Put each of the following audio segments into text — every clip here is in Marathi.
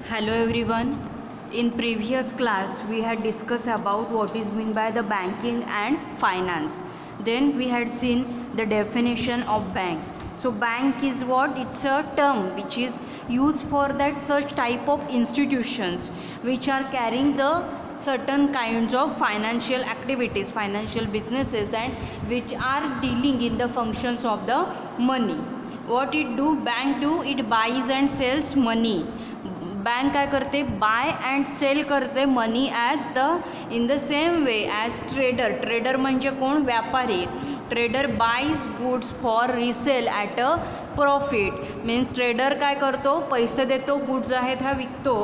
Hello everyone. In previous class we had discussed about what is meant by the banking and finance. Then we had seen the definition of bank. So bank is what? It's a term which is used for that such type of institutions which are carrying the certain kinds of financial activities, financial businesses, and which are dealing in the functions of the money. What it do? Bank do? It buys and sells money. Bank काय करते? बाय अँड सेल करते money as the in the same way as trader म्हणजे कोण? व्यापारी. Trader buys goods for resale at a profit. Means trader काय करतो? पैसे देतो, गुड्स आहेत हा विकतो,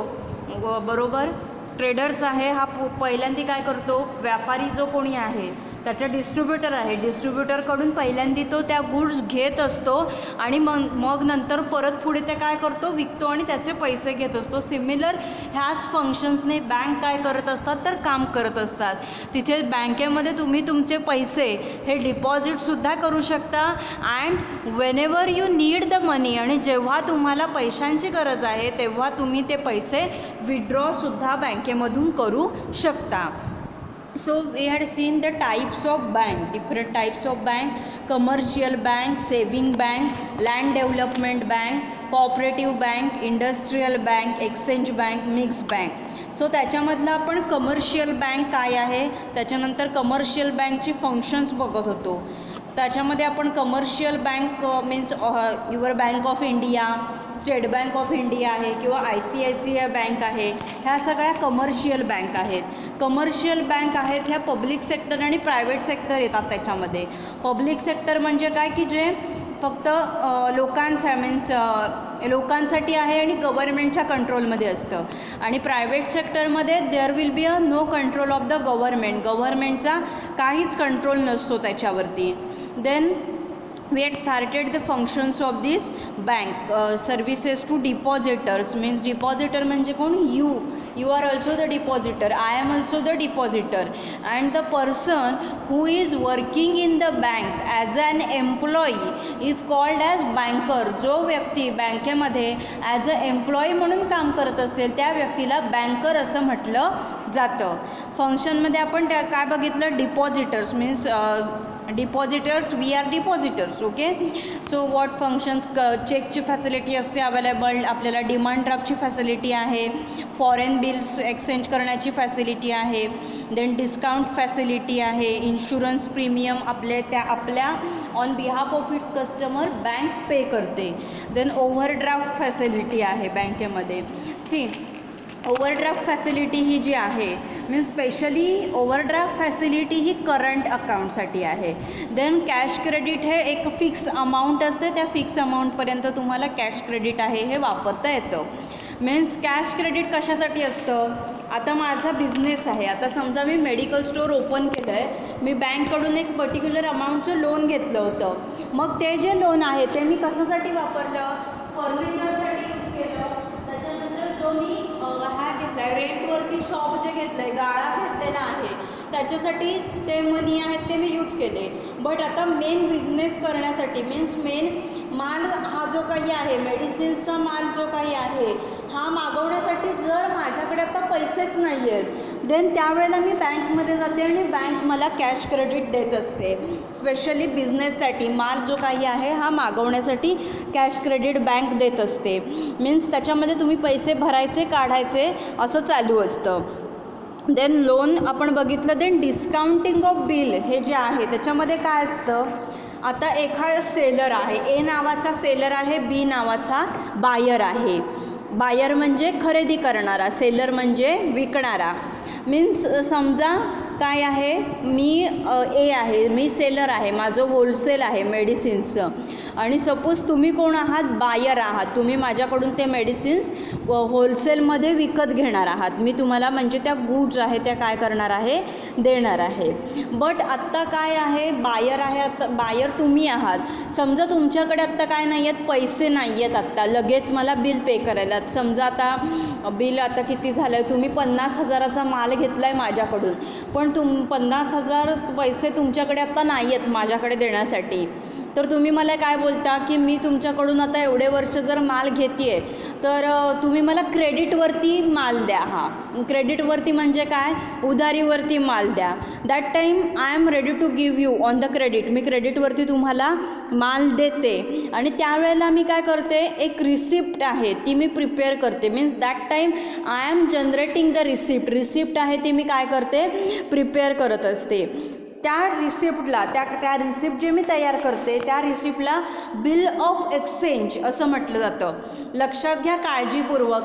बरोबर. ट्रेडर्स आहे हा पहिल्यांदा काय करतो? व्यापारी जो कोणी आहे त्याचा डिस्ट्रीब्युटर आहे, डिस्ट्रीब्युटरकडून पहिल्यांदा तो त्या गुड्स घेत असतो आणि मग नंतर परत पुढे ते काय करतो? विकतो आणि त्याचे पैसे घेत असतो. सिमिलर ह्याच फंक्शन्सने बँक काय करत असतात तर काम करत असतात. तिथे बँकेमध्ये तुम्ही तुमचे पैसे हे डिपॉझिटसुद्धा करू शकता and whenever you need the money, आणि जेव्हा तुम्हाला पैशांची गरज आहे तेव्हा तुम्ही ते पैसे विड्रॉसुद्धा बँकेमधून करू शकता. So we had seen the types of bank, different types of bank: commercial bank, saving bank, land development bank, cooperative bank, industrial bank, exchange bank, mixed bank. So त्याच्यामधलं आपण कमर्शियल बँक काय आहे, त्याच्यानंतर कमर्शियल बँकची फंक्शन्स बघत होतो. त्याच्यामध्ये आपण commercial bank means your bank of India, state bank of India आहे किंवा ICICI बँक आहे, ह्या सगळ्या कमर्शियल बँक आहेत. कमर्शियल बँक आहेत ह्या पब्लिक सेक्टर आणि प्रायव्हेट सेक्टर येतात त्याच्यामध्ये. पब्लिक सेक्टर म्हणजे काय की जे फक्त लोकांसाठी आहे आणि गव्हर्नमेंटच्या कंट्रोलमध्ये असतं. आणि प्रायव्हेट सेक्टरमध्ये there will be a no control of the गव्हर्नमेंटचा काहीच कंट्रोल नसतो त्याच्यावरती. Then we had started the functions of this bank. Services to depositors means depositor म्हणजे कोण? you are also the depositor, I am also the depositor, and the person who is working in the bank as an employee is called as banker. जो व्यक्ती बँकेमध्ये ॲज अ एम्प्लॉई म्हणून काम करत असेल त्या व्यक्तीला बँकर असं म्हटलं जातं. फंक्शनमध्ये आपण त्या काय बघितलं? Depositors means depositors, we are depositors. Okay. So what functions? चेकची फॅसिलिटी असते अवेलेबल आपल्याला, डिमांड ड्राफ्टची फॅसिलिटी आहे, फॉरेन बिल्स एक्सचेंज करण्याची फॅसिलिटी आहे, देन डिस्काउंट फॅसिलिटी आहे, इन्शुरन्स प्रीमियम आपल्या on behalf of its customer bank pay करते. देन ओव्हरड्राफ्ट फॅसिलिटी आहे बँकेमध्ये. सी ओव्हरड्राफ्ट फॅसिलिटी ही जी आहे मीन्स स्पेशली ओव्हरड्राफ्ट फॅसिलिटी ही करंट अकाउंटसाठी आहे. देन कॅश क्रेडिट हे एक फिक्स अमाऊंट असते, त्या फिक्स अमाऊंटपर्यंत तुम्हाला कॅश क्रेडिट आहे हे वापरता येतं. मीन्स कॅश क्रेडिट कशासाठी असतं? आता माझा बिझनेस आहे, आता समजा मी मेडिकल स्टोअर ओपन केलं आहे, मी बँककडून एक पर्टिक्युलर अमाऊंटचं लोन घेतलं होतं. मग ते जे लोन आहे ते मी कशासाठी वापरलं? फर्निचरसाठी यूज केलं. त्याच्यानंतर जो मी हा घेतला आहे रेंटवरती शॉप जे घेतलं आहे, गाळा घेतलेला आहे, त्याच्यासाठी ते मनी आहेत ते मी यूज केले. बट आता मेन बिझनेस करण्यासाठी मीन्स मेन माल हा जो काही आहे, मेडिसिन्सचा माल जो काही आहे हा मागवण्यासाठी जर माझ्याकडे आता पैसेच नाही आहेत, देन त्यावेळेला मी बँकमध्ये जाते आणि बँक मला कॅश क्रेडिट देत असते. स्पेशली बिझनेससाठी माल जो काही आहे हा मागवण्यासाठी कॅश क्रेडिट बँक देत असते. मीन्स त्याच्यामध्ये तुम्ही पैसे भरायचे, काढायचे असं चालू असतं. देन लोन आपण बघितलं. देन डिस्काउंटिंग ऑफ बिल हे जे आहे त्याच्यामध्ये काय असतं? आता एखादा सेलर आहे, ए नावाचा सेलर आहे, बी नावाचा बायर आहे. बायर म्हणजे खरेदी करणारा, सेलर म्हणजे विकणारा. मीन्स समजा काय आहे, मी ए आहे, मी सेलर आहे, माझं होलसेल आहे मेडिसिन्सचं, आणि सपोज तुम्ही कोण आहात? बायर आहात. तुम्ही माझ्याकडून ते मेडिसिन्स होलसेलमध्ये विकत घेणार आहात. मी तुम्हाला म्हणजे त्या गुड्स आहे त्या काय करणार आहे? देणार आहे. बट आत्ता काय आहे? बायर आहे, आत्ता बायर तुम्ही आहात. समजा तुमच्याकडे आत्ता काय नाही आहेत? पैसे नाही आहेत आत्ता लगेच मला बिल पे करायला. समजा आता बिल आता किती झालं आहे? तुम्ही 50,000चा माल घेतला आहे माझ्याकडून, पण 50,000 पैसे तुमच्याकडे आत्ता नाही आहेत माझ्याकडे देण्यासाठी. तर तुम्ही मला काय बोलता की मी तुमच्याकडून आता एवढे वर्ष जर माल घेते आहे तर तुम्ही मला क्रेडिटवरती माल द्या. हां, क्रेडिटवरती म्हणजे काय, उधारीवरती माल द्या. That time I am ready to give you on the credit. मी क्रेडिटवरती तुम्हाला माल देते आणि त्यावेळेला मी काय करते, एक रिसिप्ट आहे ती मी प्रिपेअर करते. Means that time I am generating the receipt आहे ती मी काय करते, प्रिपेअर करत असते. त्या रिसिप्टला त्या रिसिप्ट जे मी तयार करते त्या रिसिप्टला बिल ऑफ एक्सचेंज असं म्हटलं जातं. लक्षात घ्या काळजीपूर्वक.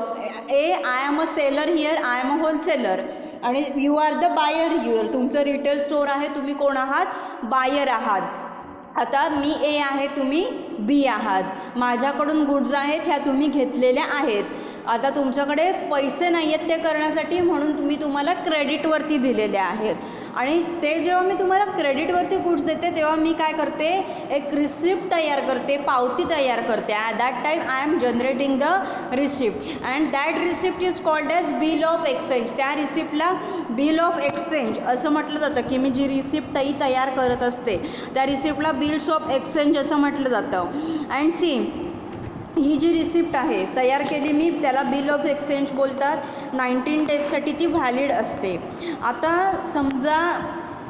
I am a seller here, I am a wholesaler आणि you are the buyer here. तुमचं रिटेल स्टोअर आहे, तुम्ही कोण आहात, बायर आहात. आता मी ए आहे, तुम्ही बी आहात. माझ्याकडून गुड्स आहेत, ह्या तुम्ही घेतलेल्या आहेत. आता तुमच्याकडे पैसे नाही आहेत ते करण्यासाठी, म्हणून मी तुम्हाला क्रेडिटवरती दिलेले आहेत. आणि ते जेव्हा मी तुम्हाला क्रेडिटवरती गुड्स देते तेव्हा मी काय करते, एक रिसिप्ट तयार करते, पावती तयार करते. That time I am generating the receipt and that receipt is called as bill of exchange. त्या रिसिप्टला बिल ऑफ एक्सचेंज असं म्हटलं जातं की मी जी रिसिप्ट तयार करत असते त्या रिसिप्टला बिल्स ऑफ एक्सचेंज असं म्हटलं जातं. अँड सी, ही जी रिसिप्ट आहे तयार केली मी, त्याला बिल ऑफ एक्सचेंज बोलतात. 19 डेजसाठी ती व्हॅलिड असते. आता समजा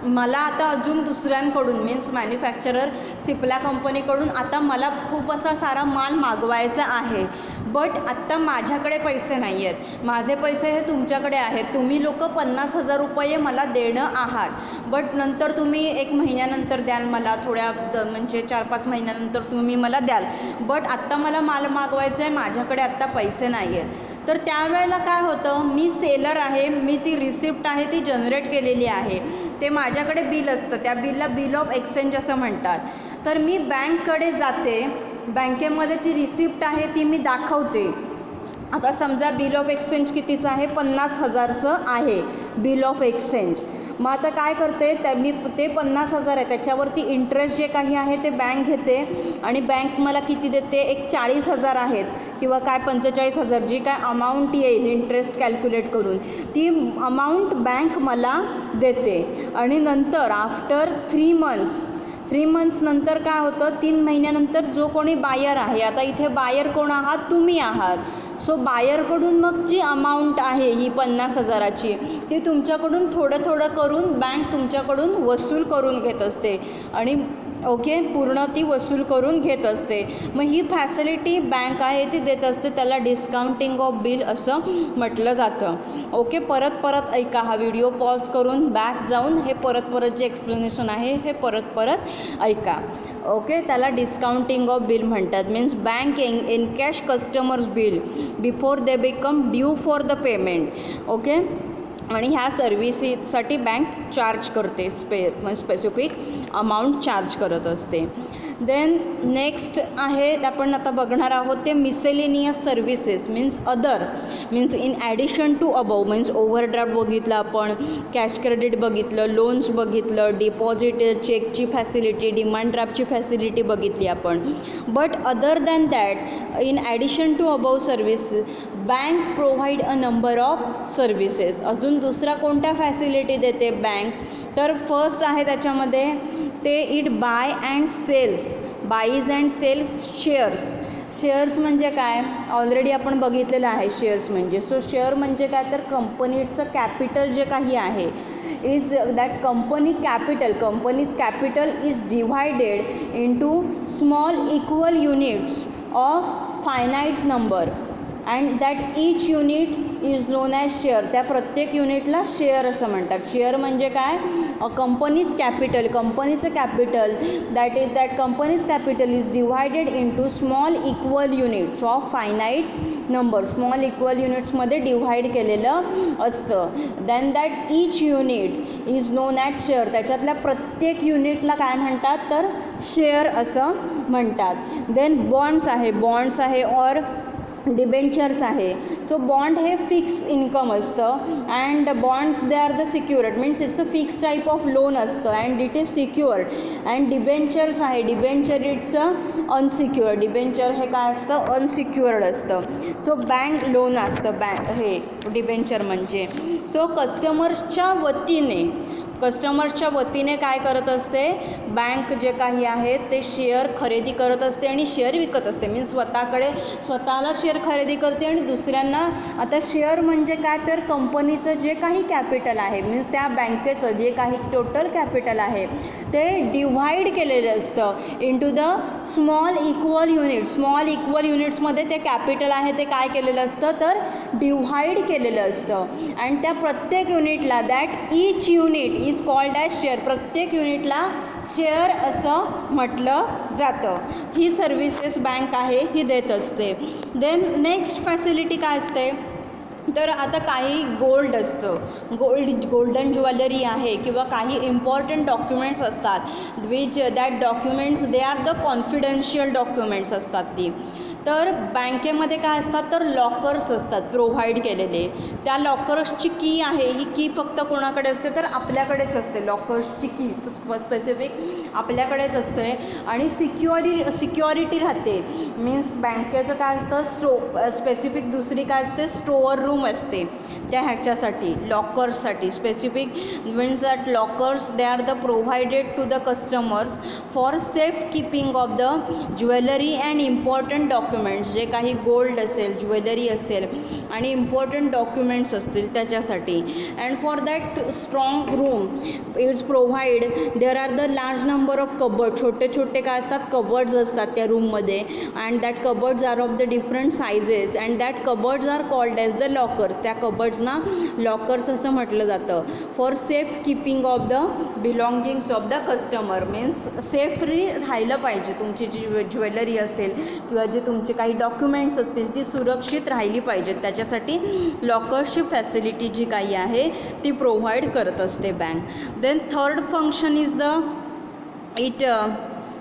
मला आता अजून दुसऱ्यांकडून मीन्स मॅन्युफॅक्चरर सिप्ला कंपनीकडून आता मला खूप असा सारा माल मागवायचा आहे, बट आत्ता माझ्याकडे पैसे नाही आहेत. माझे पैसे हे तुमच्याकडे आहेत. तुम्ही लोक 50,000 रुपये मला देणं आहात, बट नंतर तुम्ही 1 महिन्यानंतर द्याल मला, थोड्या म्हणजे 4-5 महिन्यानंतर तुम्ही मला द्याल. बट आत्ता मला माल मागवायचा आहे, माझ्याकडे आत्ता पैसे नाही आहेत. तर त्यावेळेला काय होतं, मी सेलर आहे, मी ती रिसिप्ट आहे ती जनरेट केलेली आहे, ते माझ्याकडे बिल असतं, त्या बिलला बिल ऑफ एक्सचेंज असं म्हणतात. तर मी बँककडे जाते, बँकेमध्ये ती रिसिप्ट आहे ती मी दाखवते. आता समजा बिल ऑफ एक्सचेंज कितीचं आहे, 50,000चं आहे बिल ऑफ एक्सचेंज. मग आता काय करते, मी ते 50,000 आहे त्याच्यावरती इंटरेस्ट जे काही आहे ते बँक घेते आणि बँक मला किती देते, एक 40,000 आहेत किंवा काय 45,000 जी काय अमाऊंट येईल इंटरेस्ट कॅल्क्युलेट करून ती अमाऊंट बँक मला देते. आणि नंतर आफ्टर 3 मंथ्स नंतर काय होतं, 3 महिन्यानंतर जो कोणी बायर आहे, आता इथे बायर कोण आहात, तुम्ही आहात. सो बायरकडून मग जी अमाऊंट आहे ही 50,000ची ती तुमच्याकडून थोडं थोडं करून बँक तुमच्याकडून वसूल करून घेत असते आणि ओके पूर्ण ती वसूल करून घेत असते. मग ही फॅसिलिटी बँक आहे ती देत असते, त्याला डिस्काउंटिंग ऑफ बिल असं म्हटलं जातं. ओके, परत ऐका हा व्हिडिओ, पॉज करून बॅक जाऊन हे परत जे एक्सप्लेनेशन आहे हे परत ऐका. ओके, त्याला डिस्काउंटिंग ऑफ बिल म्हणतात. Means bank encash customers bill before they become due for the payment. Okay, आणि ह्या सर्व्हिससाठी बँक चार्ज करते, स्पेसिफिक अमाऊंट चार्ज करत असते. देन नेक्स्ट आहे आपण आता बघणार आहोत ते miscellaneous services. Means other, means in addition to above. Means overdraft बघितलं आपण, कॅश क्रेडिट बघितलं, लोन्स बघितलं, डिपॉझिट चेकची फॅसिलिटी, डिमांड ड्राफ्टची फॅसिलिटी बघितली आपण. But other than that, in addition to above service bank provide a number of services. अजून दुसरा कोणत्या फॅसिलिटी देते बँक, तर फर्स्ट आहे त्याच्यामध्ये ते it buy and sells, buys and sells shares म्हणजे काय, ऑलरेडी आपण बघितलेलं आहे शेअर्स म्हणजे. सो शेअर म्हणजे काय, तर कंपनीचं कॅपिटल जे काही आहे is that companies capital is divided into small equal units of finite number and that each unit is non as share. त्या प्रत्येक युनिटला शेअर असं म्हणतात. शेअर म्हणजे काय, companies capital that companies capital is divided into small equal units of finite number. Small equal युनिट्समध्ये डिव्हाइड केलेलं असतं. Than that each unit is non as share. त्याच्यातल्या प्रत्येक युनिटला काय म्हणतात, तर शेअर असं म्हणतात. देन बॉन्ड्स आहे ऑर डिबेंचर्स आहे. सो बॉन्ड हे फिक्स इन्कम असतं and bonds they are the secured, means it's a fix type of loan असतं and it is secured. And debentures आहे, डिबेंचर इट्स अनसिक्युअर्ड. डिबेंचर हे काय असतं, अनसिक्युअर्ड असतं. सो बँक लोन असतं हे डिबेंचर म्हणजे. सो कस्टमर्सच्या वतीने कस्टमर्सच्या वतीने काय करत असते, बँक जे काही आहे ते शेअर खरेदी करत असते आणि शेअर विकत असते. मीन्स स्वतःला शेअर खरेदी करते आणि दुसऱ्यांना. आता शेअर म्हणजे काय, तर कंपनीचं जे काही कॅपिटल आहे, मीन्स त्या बँकेचं जे काही टोटल कॅपिटल आहे ते डिव्हाइड केलेलं असतं इंटू द स्मॉल इक्वल युनिट्समध्ये ते कॅपिटल आहे ते काय केलेलं असतं, तर डिव्हाइड केलेलं असतं. आणि त्या प्रत्येक युनिटला, that each unit is called as share, प्रत्येक युनिटला शेअर असं म्हटलं जातं. ही सर्व्हिसेस बँक आहे ही देत असते. देन नेक्स्ट फॅसिलिटी काय असते, तर आता काही गोल्ड असतं, गोल्डन ज्वेलरी आहे किंवा काही इम्पॉर्टंट डॉक्युमेंट्स असतात which that documents they are the confidential documents असतात ती. तर बँकेमध्ये काय असतात, तर लॉकर्स असतात प्रोव्हाइड केलेले. त्या लॉकर्सची की आहे, ही की फक्त कोणाकडे असते, तर आपल्याकडेच असते. लॉकर्सची की स्पेसिफिक आपल्याकडेच असते आणि सिक्युरिटी राहते. मीन्स बँकेचं काय असतं, स्पेसिफिक दुसरी काय असते, स्टोअर रूम असते त्या ह्याच्यासाठी, लॉकर्ससाठी. Specific means that lockers they are the provided to the customers for safe keeping of the jewellery and important documents, जे काही गोल्ड असेल, ज्वेलरी असेल आणि इम्पॉर्टंट डॉक्युमेंट्स असतील त्याच्यासाठी. And for that strong room it's provide there are the large number of cupboard, छोटे छोटे काय असतात, कबर्ड्स असतात त्या रूममध्ये. And that cupboards are of the different sizes and that cupboards are called as the lockers. त्या कबर्ड्सना लॉकर्स असं म्हटलं जातं. For safe keeping of the belongings of the customer, means safely राहिलं पाहिजे तुमची जी ज्वेलरी असेल किंवा जे तुमचे काही डॉक्युमेंट्स असतील ती सुरक्षित राहिली पाहिजेत. त्याच्यासाठी लॉकर्सची फॅसिलिटी जी काही आहे ती प्रोव्हाइड करत असते bank. Then third function is the it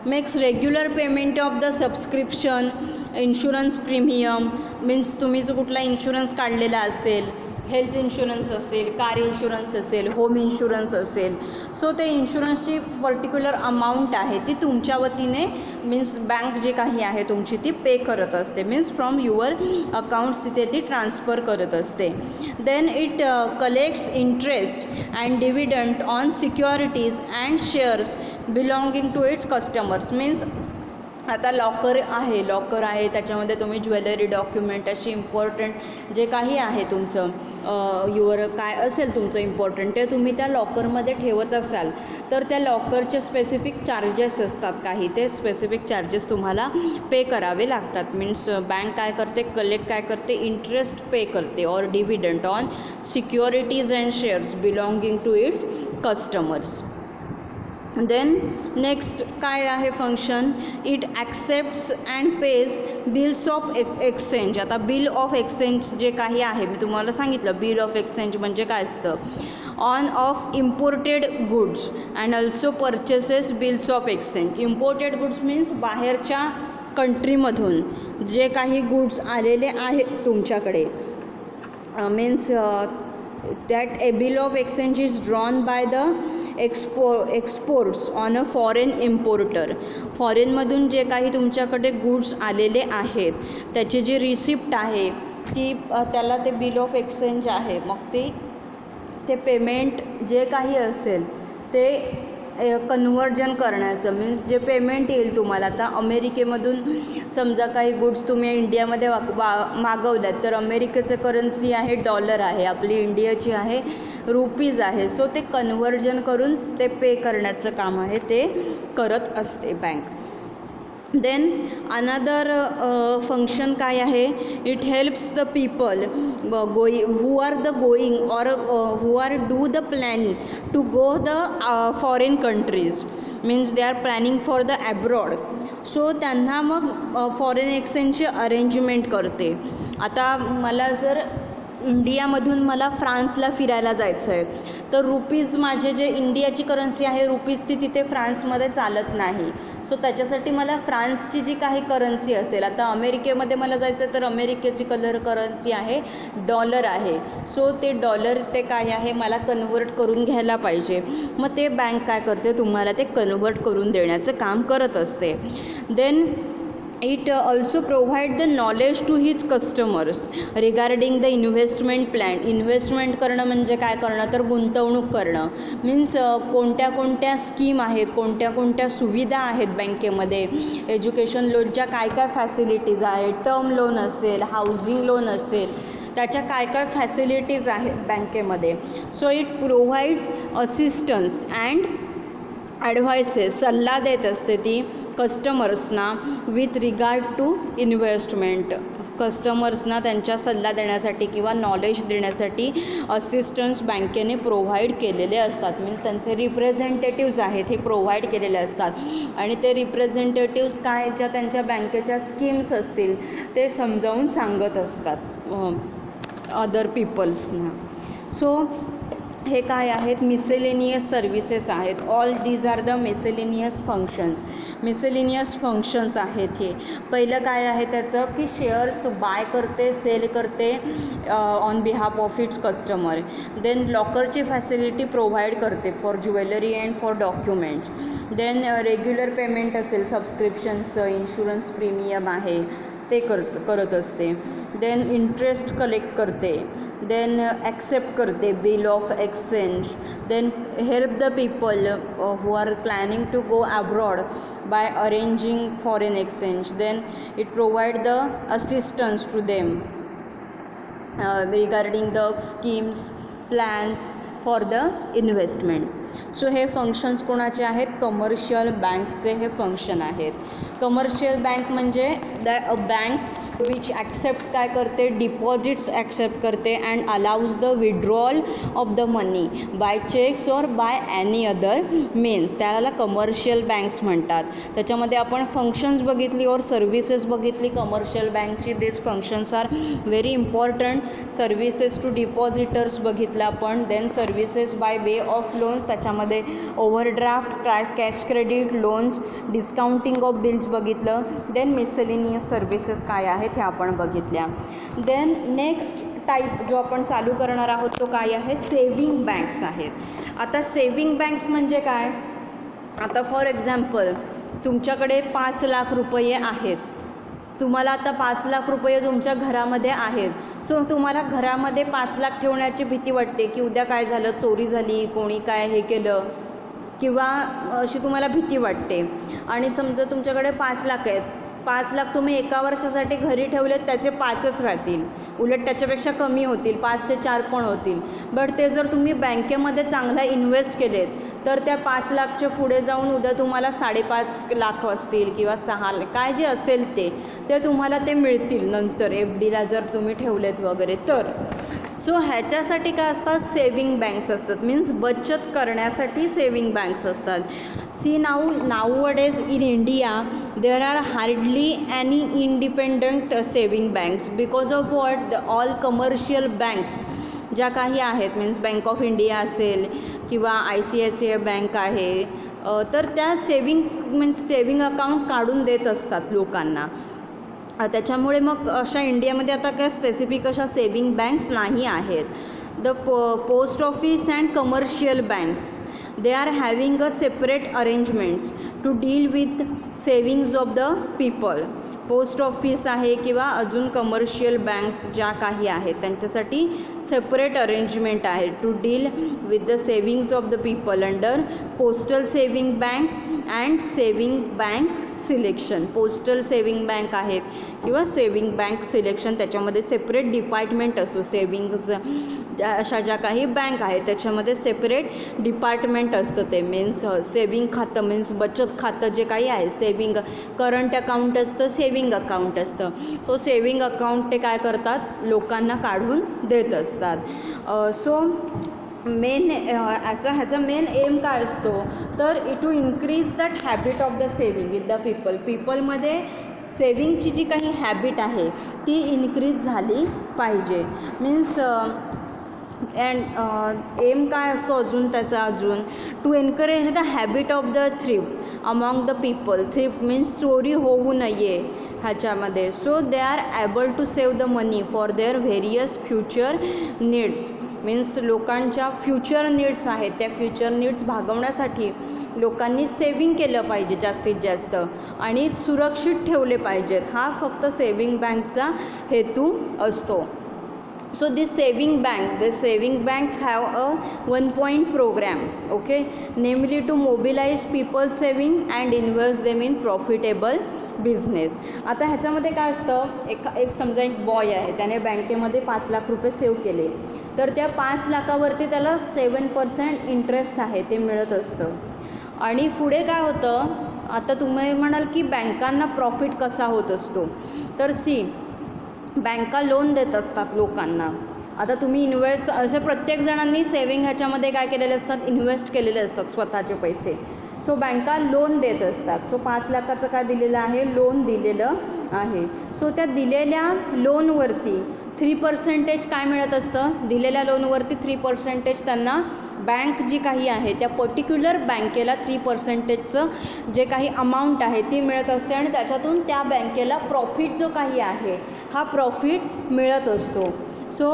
makes regular payment of the subscription, insurance premium. Means तुम्ही जो कुठला इन्शुरन्स काढलेला असेल, हेल्थ इन्शुरन्स असेल, कार इन्शुरन्स असेल, होम इन्शुरन्स असेल, सो ते इन्शुरन्सची पर्टिक्युलर अमाऊंट आहे ती तुमच्या वतीने मीन्स बँक जे काही आहे तुमची ती पे करत असते. मीन्स फ्रॉम युअर अकाउंट्स तिथे ती ट्रान्सफर करत असते. Then it collects interest and dividend on securities and shares belonging to its customers. Means आता लॉकर आहे त्याच्यामध्ये तुम्ही ज्वेलरी, डॉक्युमेंट अशी इम्पॉर्टंट जे काही आहे तुमचं काय असेल तुमचं इम्पॉर्टंट ते तुम्ही त्या लॉकरमध्ये ठेवत असाल तर त्या लॉकरचे स्पेसिफिक चार्जेस असतात काही, ते स्पेसिफिक चार्जेस तुम्हाला पे करावे लागतात. मीन्स बँक काय करते, इंटरेस्ट पे करते और dividend on securities and shares belonging to its customers. Then next काय आहे function, it accepts and pays bills of exchange. आता बिल ऑफ एक्सचेंज जे काही आहे मी तुम्हाला सांगितलं, बिल ऑफ एक्सचेंज म्हणजे काय असतं, on of imported goods and also purchases bills of exchange. Imported goods means बाहेरच्या कंट्रीमधून जे काही गुड्स आलेले आहेत तुमच्याकडे, means that a bill of exchange is drawn by the exports on a foreign importer. फॉरेनमधून जे काही तुमच्याकडे गुड्स आलेले आहेत त्याची जी रिसिप्ट आहे ती त्याला ते बिल ऑफ एक्सचेंज आहे. मग ते पेमेंट जे काही असेल ते कन्व्हर्जन करण्याचं, मीन्स जे पेमेंट येईल तुम्हाला. आता अमेरिकेमधून समजा काही गुड्स तुम्ही इंडियामध्ये मागवल्यात तर अमेरिकेचं करन्सी आहे डॉलर आहे, आपली इंडियाची आहे रुपीज आहे. सो ते कन्व्हर्जन करून ते पे करण्याचं काम आहे ते करत असते बँक. देन अनदर फंक्शन काय आहे, it helps the people who are going or who are do the planning to go the foreign countries, means they are planning for the abroad. So त्यांना मग फॉरेन एक्सचेंजची अरेंजमेंट करते. आता मला जर इंडियामधून मला फ्रान्सला फिरायला जायचं आहे तर रुपीज, माझे जे इंडियाची करन्सी आहे रुपीज ती तिथे फ्रान्समध्ये चालत नाही. सो त्याच्यासाठी मला फ्रान्सची जी काही करन्सी असेल, आता अमेरिकेमध्ये मला जायचं आहे तर अमेरिकेची करन्सी आहे डॉलर आहे. सो ते डॉलर ते काय आहे मला कन्व्हर्ट करून घ्यायला पाहिजे. मग ते बँक काय करते, तुम्हाला ते कन्व्हर्ट करून देण्याचं काम करत असते. Then It also provide the knowledge to his customers regarding the investment plan. Investment करणं म्हणजे काय करणं, तर गुंतवणूक करणं. मीन्स कोणत्या कोणत्या स्कीम आहेत, कोणत्या कोणत्या सुविधा आहेत बँकेमध्ये, एज्युकेशन लोनच्या काय काय फॅसिलिटीज आहेत, टर्म लोन असेल, हाऊसिंग लोन असेल, त्याच्या काय काय फॅसिलिटीज आहेत बँकेमध्ये. So it provides assistance and advices, सल्ला देत असते ती कस्टमर्सना विथ रिगार्ड टू इन्व्हेस्टमेंट. कस्टमर्सना त्यांच्या सल्ला देण्यासाठी किंवा नॉलेज देण्यासाठी असिस्टन्स बँकेने प्रोव्हाइड केलेले असतात. मीन्स त्यांचे रिप्रेझेंटेटिव्ज आहेत हे प्रोव्हाइड केलेले असतात. आणि ते रिप्रेझेंटेटिव्ज काय, ज्या त्यांच्या बँकेच्या स्कीम्स असतील ते समजावून सांगत असतात अदर पीपल्सना. सो हे काय आहेत, मिसेलेनियस सर्विसेस आहेत. All these are the miscellaneous functions. Miscellaneous functions आहेत हे. पहिलं काय आहे त्याचं, की शेअर्स बाय करते, सेल करते on behalf of its customer. Then लॉकरची फॅसिलिटी प्रोव्हाइड करते for jewellery and for documents. Then regular payment असेल, सबस्क्रिप्शन्सचं, इन्शुरन्स प्रीमियम आहे ते करत असते. देन इंटरेस्ट कलेक्ट करते. देन ॲक्सेप्ट करते bill of exchange. Then help the people who are planning to go abroad by arranging foreign exchange. Then it provide the assistance to them regarding the schemes, plans for the investment. So हे फंक्शन्स कोणाचे आहेत, कमर्शियल बँक्सचे हे फंक्शन आहेत. कमर्शियल बँक म्हणजे अ बँक विच ॲक्सेप्ट काय करते, डिपॉझिट्स ॲक्सेप्ट करते and allows the withdrawal of the money by cheques or by any other means. त्याला कमर्शियल बँक्स म्हणतात. त्याच्यामध्ये आपण फंक्शन्स बघितली और सर्व्हिसेस बघितली कमर्शियल बँकची. This functions are very important. Services to depositors बघितलं आपण. Then services by way of loans, त्याच्यामध्ये overdraft, cash credit, loans, discounting of bills बघितलं. देन मिसेलेनियस सर्व्हिसेस काय आहेत हे आपण बघितल्या. देन नेक्स्ट टाईप जो आपण चालू करणार आहोत तो काय आहे, सेविंग बँक्स आहेत. आता सेविंग बँक्स म्हणजे काय, आता फॉर एक्झाम्पल तुमच्याकडे 5 लाख रुपये आहेत. तुम्हाला आता 5 लाख रुपये तुमच्या घरामध्ये आहेत. सो तुम्हाला घरामध्ये 5 लाख ठेवण्याची भीती वाटते की उद्या काय झालं, चोरी झाली, कोणी काय हे केलं, किंवा अशी तुम्हाला भीती वाटते. आणि समजा तुमच्याकडे 5 लाख आहेत, 5 लाख तुम्ही एका वर्षासाठी घरी ठेवलेत, त्याचे 5च राहतील, उलट त्याच्यापेक्षा कमी होतील, 5 ते 4 पण होतील. बट ते जर तुम्ही बँकेमध्ये चांगला इन्व्हेस्ट केलेत तर त्या 5 लाखच्या पुढे जाऊन उद्या तुम्हाला 5.5 लाख असतील किंवा 6 लाख, काय जे असेल ते तुम्हाला ते मिळतील नंतर एफ डीला जर तुम्ही ठेवलेत वगैरे तर. सो ह्याच्यासाठी काय असतात, सेविंग बँक्स असतात. मीन्स बचत करण्यासाठी सेविंग बँक्स असतात. See nowadays in India there are hardly any independent saving banks because of what, all commercial banks ज्या काही आहेत, मीन्स बँक ऑफ इंडिया असेल किंवा ICICI बँक आहे, तर त्या सेविंग अकाउंट काढून देत असतात लोकांना. त्याच्यामुळे मग अशा इंडियामध्ये आता काय स्पेसिफिक अशा सेविंग बँक्स नाही आहेत. The post office and commercial banks they are having a separate arrangements to deal with savings of the people. Post office आहे किंवा अजून कमर्शियल बँक्स ज्या काही आहेत त्यांच्यासाठी सेपरेट अरेंजमेंट आहे to deal with the savings of the people under postal saving bank and saving bank selection. Postal saving bank आहेत किंवा सेविंग बँक सिलेक्शन, त्याच्यामध्ये सेपरेट डिपार्टमेंट असतो. सेविंग्स अशा ज्या काही बँक आहेत त्याच्यामध्ये सेपरेट डिपार्टमेंट असतं. ते मीन्स सेविंग खातं, मीन्स बचत खातं जे काही आहे, सेविंग करंट अकाउंट असतं, सेविंग अकाउंट असतं. सो सेविंग अकाउंट ते काय करतात, लोकांना काढून देत असतात. सो मेन ह्याचा मेन एम काय असतो, तर to increase that habit of the saving with the पीपलमध्ये सेविंगची जी काही हॅबिट आहे ती इन्क्रीज झाली पाहिजे. मीन्स अँड एम काय असतो अजून त्याचा, to encourage the habit of the thrift among the people. Thrift means चोरी होऊ नये ह्याच्यामध्ये. So they are able to save the money for their various future needs. Means लोकांच्या फ्युचर नीड्स आहेत त्या फ्युचर नीड्स भागवण्यासाठी लोकांनी सेविंग केलं पाहिजे जास्तीत जास्त आणि सुरक्षित ठेवले पाहिजेत, हा फक्त सेविंग बँकचा हेतू असतो. So this saving bank have a 1-point program, okay, namely to mobilize people saving and invest them in profitable business. आता ह्याच्यामध्ये काय असतं, एक समजा एक बॉय आहे, त्याने बँकेमध्ये 5 लाख रुपये सेव्ह केले, तर त्या 5 लाखावरती त्याला 7% इंटरेस्ट आहे ते मिळत असतं. आणि पुढे काय होतं, आता तुम्ही म्हणाल की बँकांना प्रॉफिट कसा होत असतो, तर बँका लोन देत असतात लोकांना. आता तुम्ही इन्व्हेस्ट असे प्रत्येक जणांनी सेविंग ह्याच्यामध्ये काय केलेले असतात, इन्व्हेस्ट केलेले असतात स्वतःचे पैसे. सो बँका लोन देत असतात. सो 5 लाखाचं काय दिलेलं आहे, लोन दिलेलं आहे. सो त्या दिलेल्या लोनवरती 3% काय मिळत असतं, दिलेल्या लोनवरती 3% त्यांना बँक जी काही आहे त्या पर्टिक्युलर बँकेला 3%चं जे काही अमाऊंट आहे ती मिळत असते आणि त्याच्यातून त्या बँकेला प्रॉफिट जो काही आहे हा प्रॉफिट मिळत असतो. सो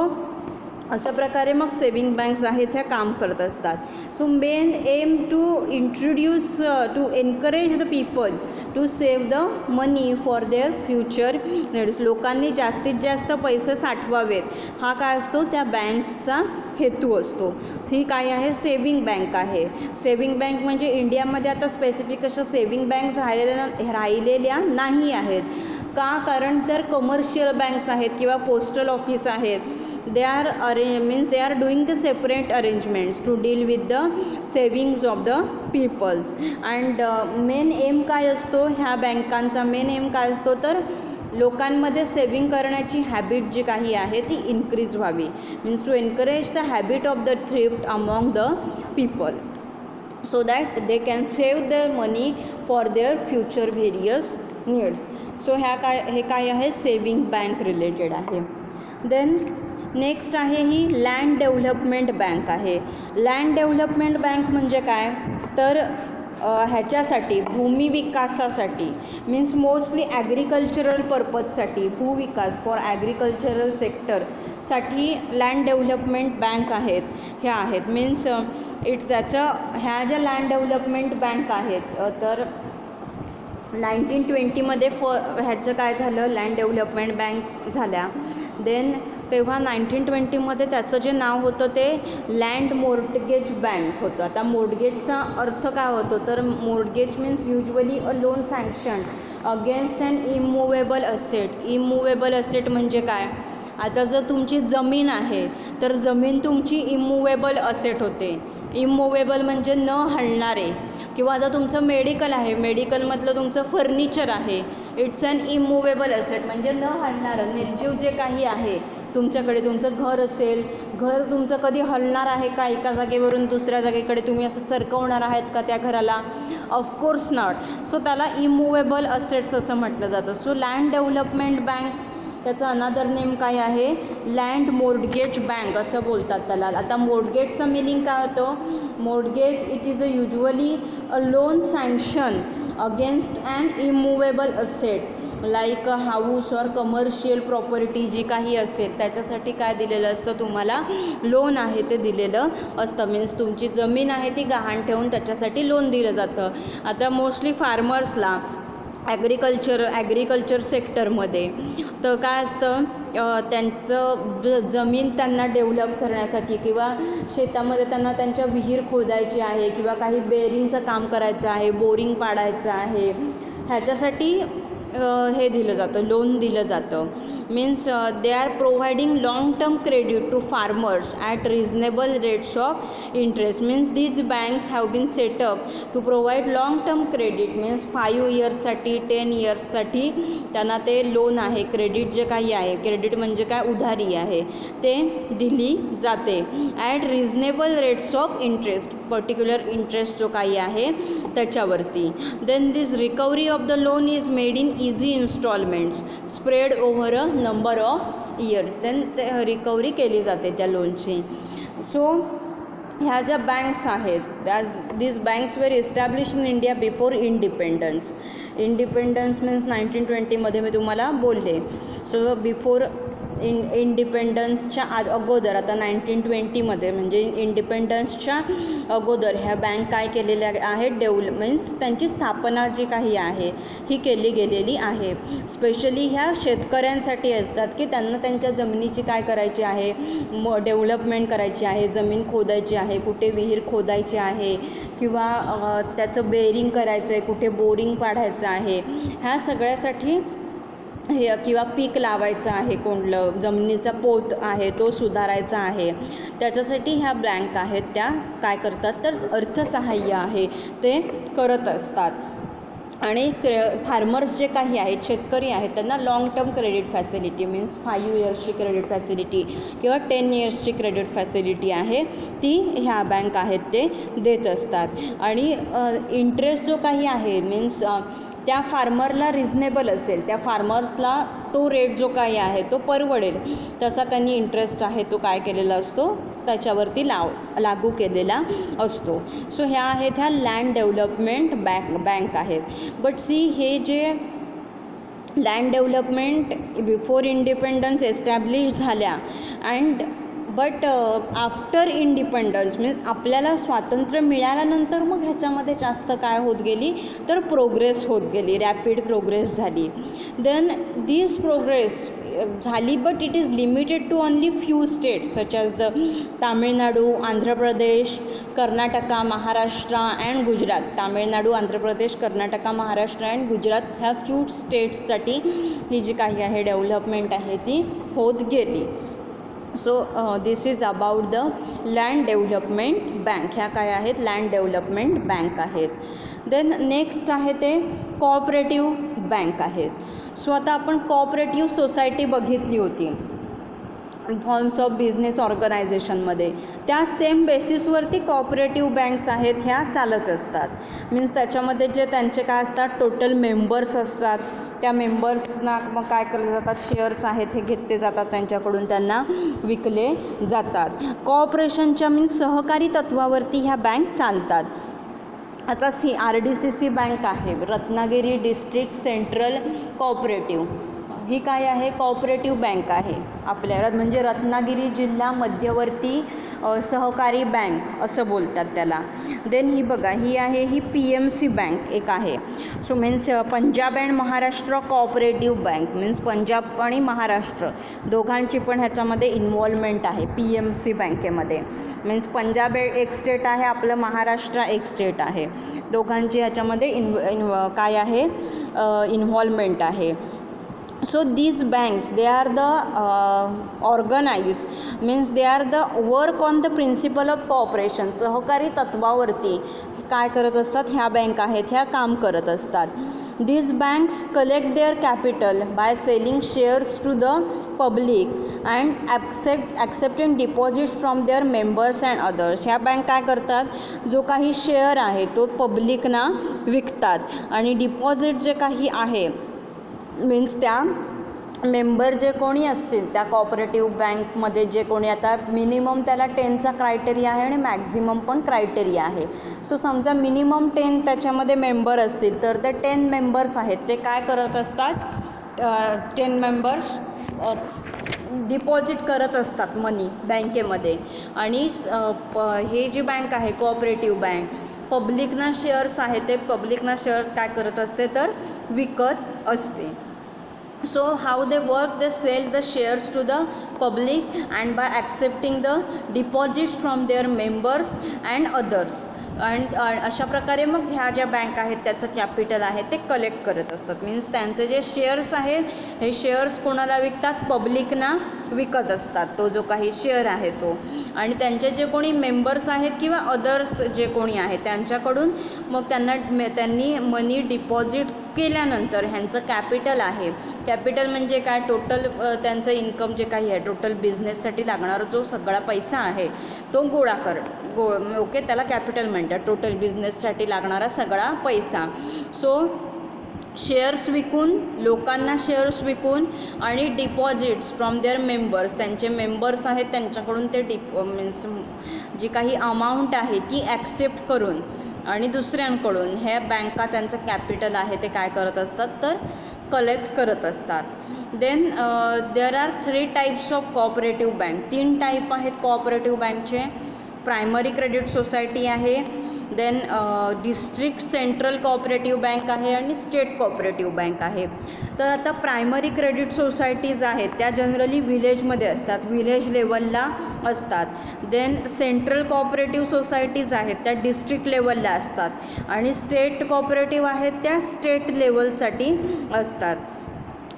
अशा प्रकारे मग सेविंग बँक्स आहेत ह्या काम करत असतात. So main aim to introduce to encourage the people to save the money for their future needs. लोकांनी जास्तीत जास्त पैसे साठवावेत हा काय असतो, त्या बँक्सचा हेतू असतो. ही काय आहे, सेविंग बँक आहे. सेविंग बँक म्हणजे इंडियामध्ये आता स्पेसिफिक अशा सेविंग बँक्स राहिलेल्या नाही आहेत. का, कारण तर कमर्शियल बँक्स आहेत किंवा पोस्टल ऑफिस आहेत, they are doing the separate arrangements to deal with the savings of the peoples. and main aim काय असतो, ह्या बँकांचा मेन एम काय असतो, तर लोकांमध्ये सेविंग करण्याची हॅबिट जी काही आहे ती इन्क्रीज व्हावी. Means to encourage the habit of the thrift among the people so that they can save their money for their future various needs. So हे काय आहे, सेविंग बँक रिलेटेड आहे. देन नेक्स्ट आहे ही लँड डेव्हलपमेंट बँक आहे. लँड डेव्हलपमेंट बँक म्हणजे काय, तर ह्याच्यासाठी भूमी विकासासाठी, मीन्स मोस्टली ॲग्रिकल्चरल पर्पजसाठी, भूविकास फॉर ॲग्रिकल्चरल सेक्टरसाठी लँड डेव्हलपमेंट बँक आहेत ह्या आहेत. मीन्स ह्या ज्या लँड डेव्हलपमेंट बँक आहेत तर 1920मध्ये ह्याचं काय झालं, लँड डेव्हलपमेंट बँक झाल्या. देन तेव्हा 1920मध्ये त्याचं जे नाव होतं ते लँड मॉर्टगेज बँक होतं. आता मॉर्टगेजचा अर्थ काय होतो, तर mortgage means usually a loan sanction against an immovable asset. Immovable asset म्हणजे काय, आता जर तुमची जमीन आहे तर जमीन तुमची इमूवेबल असेट होते. इमूवेबल म्हणजे न हलणारे. किंवा आता तुमचं मेडिकल आहे, मेडिकलमधलं तुमचं फर्निचर आहे, इट्स अन इमूवेबल असेट म्हणजे न हलणारं निर्जीव जे काही आहे तुमच्याकडे. तुमचं घर असेल, घर तुमचं कधी हलणार आहे का, एका जागेवरून दुसऱ्या जागेकडे तुम्ही असं सरकवणार आहेत का त्या घराला, ऑफकोर्स नॉट. सो त्याला इमूवेबल असेट्स असं म्हटलं जातं. सो लँड डेव्हलपमेंट बँक त्याचं अनादर नेम काय आहे, लँड मॉर्टगेज बँक असं बोलतात त्याला. आता मॉर्टगेजचा मिनिंग काय होतं, mortgage it is usually a loan sanction against an immovable asset like a house or commercial property जी काही असेल त्याच्यासाठी काय दिलेलं असतं, तुम्हाला लोन आहे ते दिलेलं असतं. मीन्स तुमची जमीन आहे ती गहाण ठेवून त्याच्यासाठी लोन दिलं जातं. आता मोस्टली फार्मर्सला ॲग्रिकल्चर सेक्टरमध्ये तर काय असतं, त्यांचं जमीन त्यांना डेव्हलप करण्यासाठी किंवा शेतामध्ये त्यांना त्यांच्या विहीर खोदायची आहे किंवा काही बेरिंगचं काम करायचं आहे, बोरिंग पाडायचं आहे, ह्याच्यासाठी हे दिलं जातं, लोन दिलं जातं. Means they are providing long term credit to farmers at reasonable rates of interest. Means these banks have been set up to provide long term credit. Means 5 इयर्ससाठी 10 इयर्ससाठी त्यांना ते लोन आहे, क्रेडिट जे काही आहे, क्रेडिट म्हणजे काय, उधारी आहे, ते दिली जाते at reasonable rates of interest, particular interest जो काही आहे त्याच्यावरती. Then this recovery of the loan is made in easy instalments spread over a number of years. Then ते रिकव्हरी केली जाते त्या लोनची. सो ह्या ज्या बँक्स आहेत this banks were establish in India before independence means 1920मध्ये मी तुम्हाला बोलले. सो बिफोर इंडिपेंडन्सच्या अगोदर, आता 1920मध्ये म्हणजे इंडिपेंडन्सच्या अगोदर ह्या बँक काय केलेल्या आहेत, मीन्स त्यांची स्थापना जी काही आहे ही केली गेलेली आहे. स्पेशली ह्या शेतकऱ्यांसाठी असतात की त्यांना त्यांच्या जमिनीची काय करायची आहे, डेव्हलपमेंट करायची आहे, जमीन खोदायची आहे, कुठे विहीर खोदायची आहे किंवा त्याचं बेरिंग करायचं आहे, कुठे बोरिंग पाडायचं आहे, ह्या सगळ्यासाठी हे किंवा पीक लावायचं आहे, कोणलं जमिनीचा पोत आहे तो सुधारायचा आहे, त्याच्यासाठी ह्या बँक आहेत त्या काय करतात तर अर्थसहाय्य आहे ते करत असतात. आणि फार्मर्स जे काही आहेत, शेतकरी आहेत, त्यांना long term credit facility means 5 इयर्सची क्रेडिट फॅसिलिटी किंवा 10 इयर्सची क्रेडिट फॅसिलिटी आहे ती ह्या बँक आहेत ते देत असतात. आणि इंटरेस्ट जो काही आहे मीन्स त्या फार्मरला रिझनेबल असेल, त्या फार्मर्सला तो रेट जो काही आहे तो परवडेल तसा त्यांनी इंटरेस्ट आहे तो काय केलेला असतो त्याच्यावरती लागू केलेला असतो. सो ह्या आहेत ह्या लँड डेव्हलपमेंट बँक आहेत. बट सी हे जे land development before independence establish झाल्या and but after independence means आपल्याला स्वातंत्र्य मिळाल्यानंतर मग ह्याच्यामध्ये जास्त काय होत गेली तर प्रोग्रेस होत गेली, रॅपिड प्रोग्रेस झाली. देन दिस प्रोग्रेस झाली but it is limited to only few states such as the Tamil Nadu, Andhra Pradesh, Karnataka, Maharashtra and Gujarat. Tamil Nadu, Andhra Pradesh, Karnataka, Maharashtra and Gujarat ह्या फ्यू स्टेट्ससाठी ही जी काही आहे डेव्हलपमेंट आहे ती होत गेली. So this is about the land development bank. ह्या काय आहेत लँड डेव्हलपमेंट बँक आहेत. देन नेक्स्ट आहे ते कोऑपरेटिव्ह बँक आहेत. सो आता आपण कोऑपरेटिव्ह सोसायटी बघितली होती फॉर्म्स ऑफ बिझनेस ऑर्गनायझेशनमध्ये, त्या सेम बेसिसवरती कोऑपरेटिव्ह बँक्स आहेत ह्या चालत असतात. मीन्स त्याच्यामध्ये जे त्यांचे काय असतात टोटल मेंबर्स असतात, त्या मेंबर्सना मग काय केले जातात शेअर्स आहेत हे घेतले जातात त्यांच्याकडून, त्यांना विकले जातात. कोऑपरेशनच्या मीन्स सहकारी तत्वावरती ह्या बँक चालतात. आता RDCC बँक आहे, रत्नागिरी डिस्ट्रिक्ट सेंट्रल कोऑपरेटिव्ह, ही काय आहे कोऑपरेटिव्ह बँक आहे आपल्या म्हणजे रत्नागिरी जिल्हा मध्यवर्ती सहकारी बँक असं बोलतात त्याला. देन ही बघा ही आहे ही PMC बँक एक आहे. So means Punjab and Maharashtra cooperative bank means Punjab आणि महाराष्ट्र दोघांची पण ह्याच्यामध्ये इन्व्हॉल्वमेंट आहे PMC बँकेमध्ये. मीन्स पंजाब एक स्टेट आहे, आपलं महाराष्ट्र एक स्टेट आहे, दोघांची ह्याच्यामध्ये काय आहे इन्व्हॉल्वमेंट आहे. So these banks they are the organized means they are the work on the principle of cooperation. सहकारी तत्वावरती काय करत असतात ह्या बँक आहेत ह्या काम करत असतात. These banks collect their capital by selling shares to the public and accepting deposits from their members and others. ह्या बँक काय करतात जो काही शेअर आहे तो पब्लिकना विकतात आणि डिपॉझिट जे काही आहे मीन्स त्या मेंबर जे कोणी असतील त्या कोऑपरेटिव्ह बँकमध्ये जे कोणी आता मिनिमम त्याला 10चा क्रायटेरिया आहे आणि मॅक्झिमम पण क्रायटेरिया आहे. सो समजा मिनिमम 10 त्याच्यामध्ये मेंबर असतील तर ते 10 मेंबर्स आहेत ते काय करत असतात 10 मेंबर्स डिपॉझिट करत असतात मनी बँकेमध्ये. आणि हे जी बँक आहे कोऑपरेटिव्ह बँक पब्लिकना शेअर्स आहे ते पब्लिकना शेअर्स काय करत असते तर विकत असते. So how they work, they sell the shares to the public and by accepting the deposits from their members and others. आणि अशा प्रकारे मग ह्या ज्या बँक आहेत त्याचं कॅपिटल आहे ते कलेक्ट करत असतात. मीन्स त्यांचे जे शेअर्स आहेत हे शेअर्स कोणाला विकतात पब्लिकना विकत असतात तो जो काही शेअर आहे तो. आणि त्यांचे जे कोणी मेंबर्स आहेत किंवा अदर्स जे कोणी आहेत त्यांच्याकडून मग त्यांनी मनी डिपॉझिट केल्यानंतर ह्यांचं कॅपिटल आहे. कॅपिटल म्हणजे काय टोटल त्यांचं इन्कम जे काही आहे टोटल बिझनेससाठी लागणारा जो सगळा पैसा आहे तो ओके त्याला कॅपिटल म्हणतात टोटल बिझनेससाठी लागणारा सगळा पैसा. सो शेअर्स विकून लोकांना शेअर्स विकून आणि डिपॉझिट्स फ्रॉम देअर मेंबर्स त्यांचे मेंबर्स आहेत त्यांच्याकडून ते मीन्स जी काही अमाऊंट आहे ती ॲक्सेप्ट करून आणि दुसऱ्यांकडून ह्या बँका त्यांचं कॅपिटल आहे ते काय करत असतात तर कलेक्ट करत असतात. Then there are 3 types of cooperative bank. 3 type आहेत कोऑपरेटिव्ह बँकचे. प्रायमरी क्रेडिट सोसायटी आहे, then district central cooperative bank आहे आणि स्टेट कोऑपरेटिव्ह बँक आहे. तर आता प्रायमरी क्रेडिट सोसायटीज आहेत त्या जनरली विलेजमध्ये असतात, विलेज लेवलला असतात. देन सेंट्रल कोऑपरेटिव्ह सोसायटीज आहेत त्या डिस्ट्रिक्ट लेवलला असतात आणि स्टेट कोऑपरेटिव्ह आहेत त्या स्टेट लेवलसाठी असतात.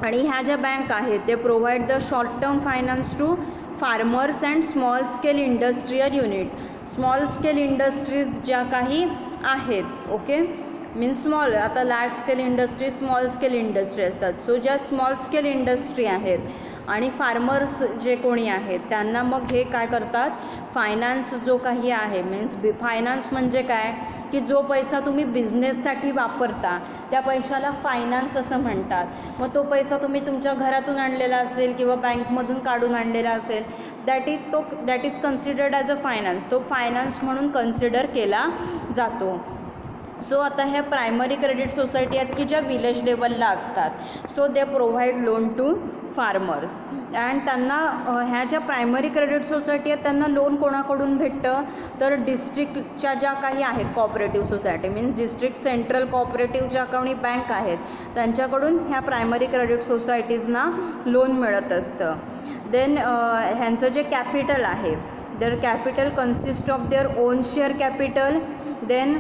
आणि ह्या ज्या बँक आहेत ते provide the short term finance to farmers and small scale industrial unit. Small scale industries ज्या काही आहेत, ओके, मीन्स स्मॉल, आता large scale industry, small scale industry असतात. सो ज्या स्मॉल स्केल इंडस्ट्री आहेत आणि फार्मर्स जे कोणी आहेत त्यांना मग हे काय करतात, फायनान्स जो काही आहे, मीन्स फायनान्स म्हणजे काय की जो पैसा तुम्ही बिझनेससाठी वापरता त्या पैशाला फायनान्स असं म्हणतात. मग तो पैसा तुम्ही तुमच्या घरातून आणलेला असेल किंवा बँकमधून काढून आणलेला असेल, that is considered as a finance. तो फायनान्स म्हणून कन्सिडर केला जातो. सो आता ह्या प्रायमरी क्रेडिट सोसायटी आहेत की ज्या विलेज लेवलला असतात. So they provide loan to farmers and त्यांना ह्या ज्या प्रायमरी क्रेडिट सोसायटी आहेत त्यांना लोन कोणाकडून भेटतं, तर डिस्ट्रिक्टच्या ज्या काही आहेत cooperative society, means district central cooperative ज्या काही बँक आहेत त्यांच्याकडून ह्या प्रायमरी क्रेडिट सोसायटीजना लोन मिळत असतं. देन ह्यांचं जे कॅपिटल आहे, their capital consist of their own share capital, then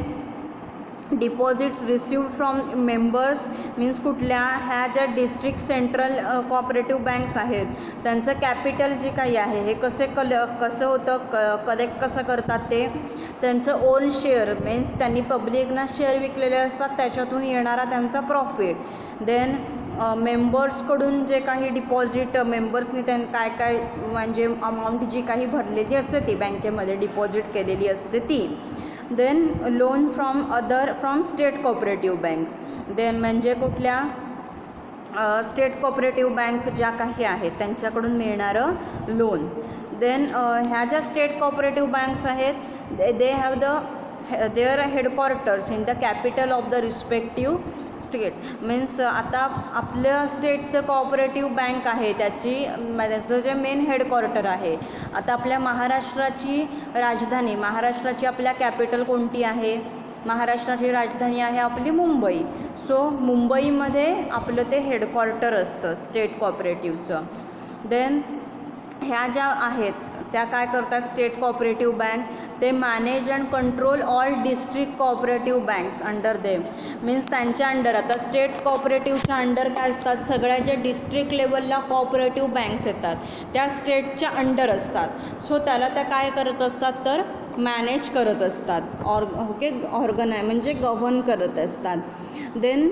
deposits received from members, means कुठल्या ह्या ज्या डिस्ट्रिक्ट सेंट्रल कोऑपरेटिव्ह बँक्स आहेत त्यांचं कॅपिटल जे काही आहे हे कसं होतं, कलेक्ट कसं करतात ते, त्यांचं ओन शेअर, मीन्स त्यांनी पब्लिकना शेअर विकलेले असतात त्याच्यातून येणारा त्यांचा प्रॉफिट. देन मेंबर्सकडून जे काही डिपॉझिट मेंबर्सनी काय काय म्हणजे अमाऊंट जी काही भरलेली असते ती बँकेमध्ये डिपॉझिट केलेली असते ती. Then loan from state cooperative bank. Then म्हणजे कुठल्या स्टेट कोऑपरेटिव्ह बँक ज्या काही आहेत त्यांच्याकडून मिळणारं लोन. देन ह्या ज्या स्टेट कोऑपरेटिव्ह बँक्स आहेत they have there headquarters in the capital of the respective state. Means आता आपल्या स्टेटचं कोऑपरेटिव्ह बँक आहे त्याचं जे मेन हेडक्वार्टर आहे, आता आपल्या महाराष्ट्राची राजधानी, महाराष्ट्राची आपल्या कॅपिटल कोणती आहे, महाराष्ट्राची राजधानी आहे आपली मुंबई. सो मुंबईमध्ये आपलं ते हेडक्वार्टर असतं स्टेट कोऑपरेटिव्हचं. देन ह्या ज्या आहेत त्या काय करतात स्टेट कोऑपरेटिव्ह बँक, ते manage and control all district cooperative banks under them. Means त्यांच्या अंडर, आता स्टेट कोऑपरेटिव्हच्या अंडर काय असतात, सगळ्या ज्या डिस्ट्रिक्ट लेवलला कोऑपरेटिव्ह बँक्स येतात त्या स्टेटच्या अंडर असतात. सो त्याला त्या काय करत असतात तर मॅनेज करत असतात, ऑर्गनाय म्हणजे गव्हर्न करत असतात. देन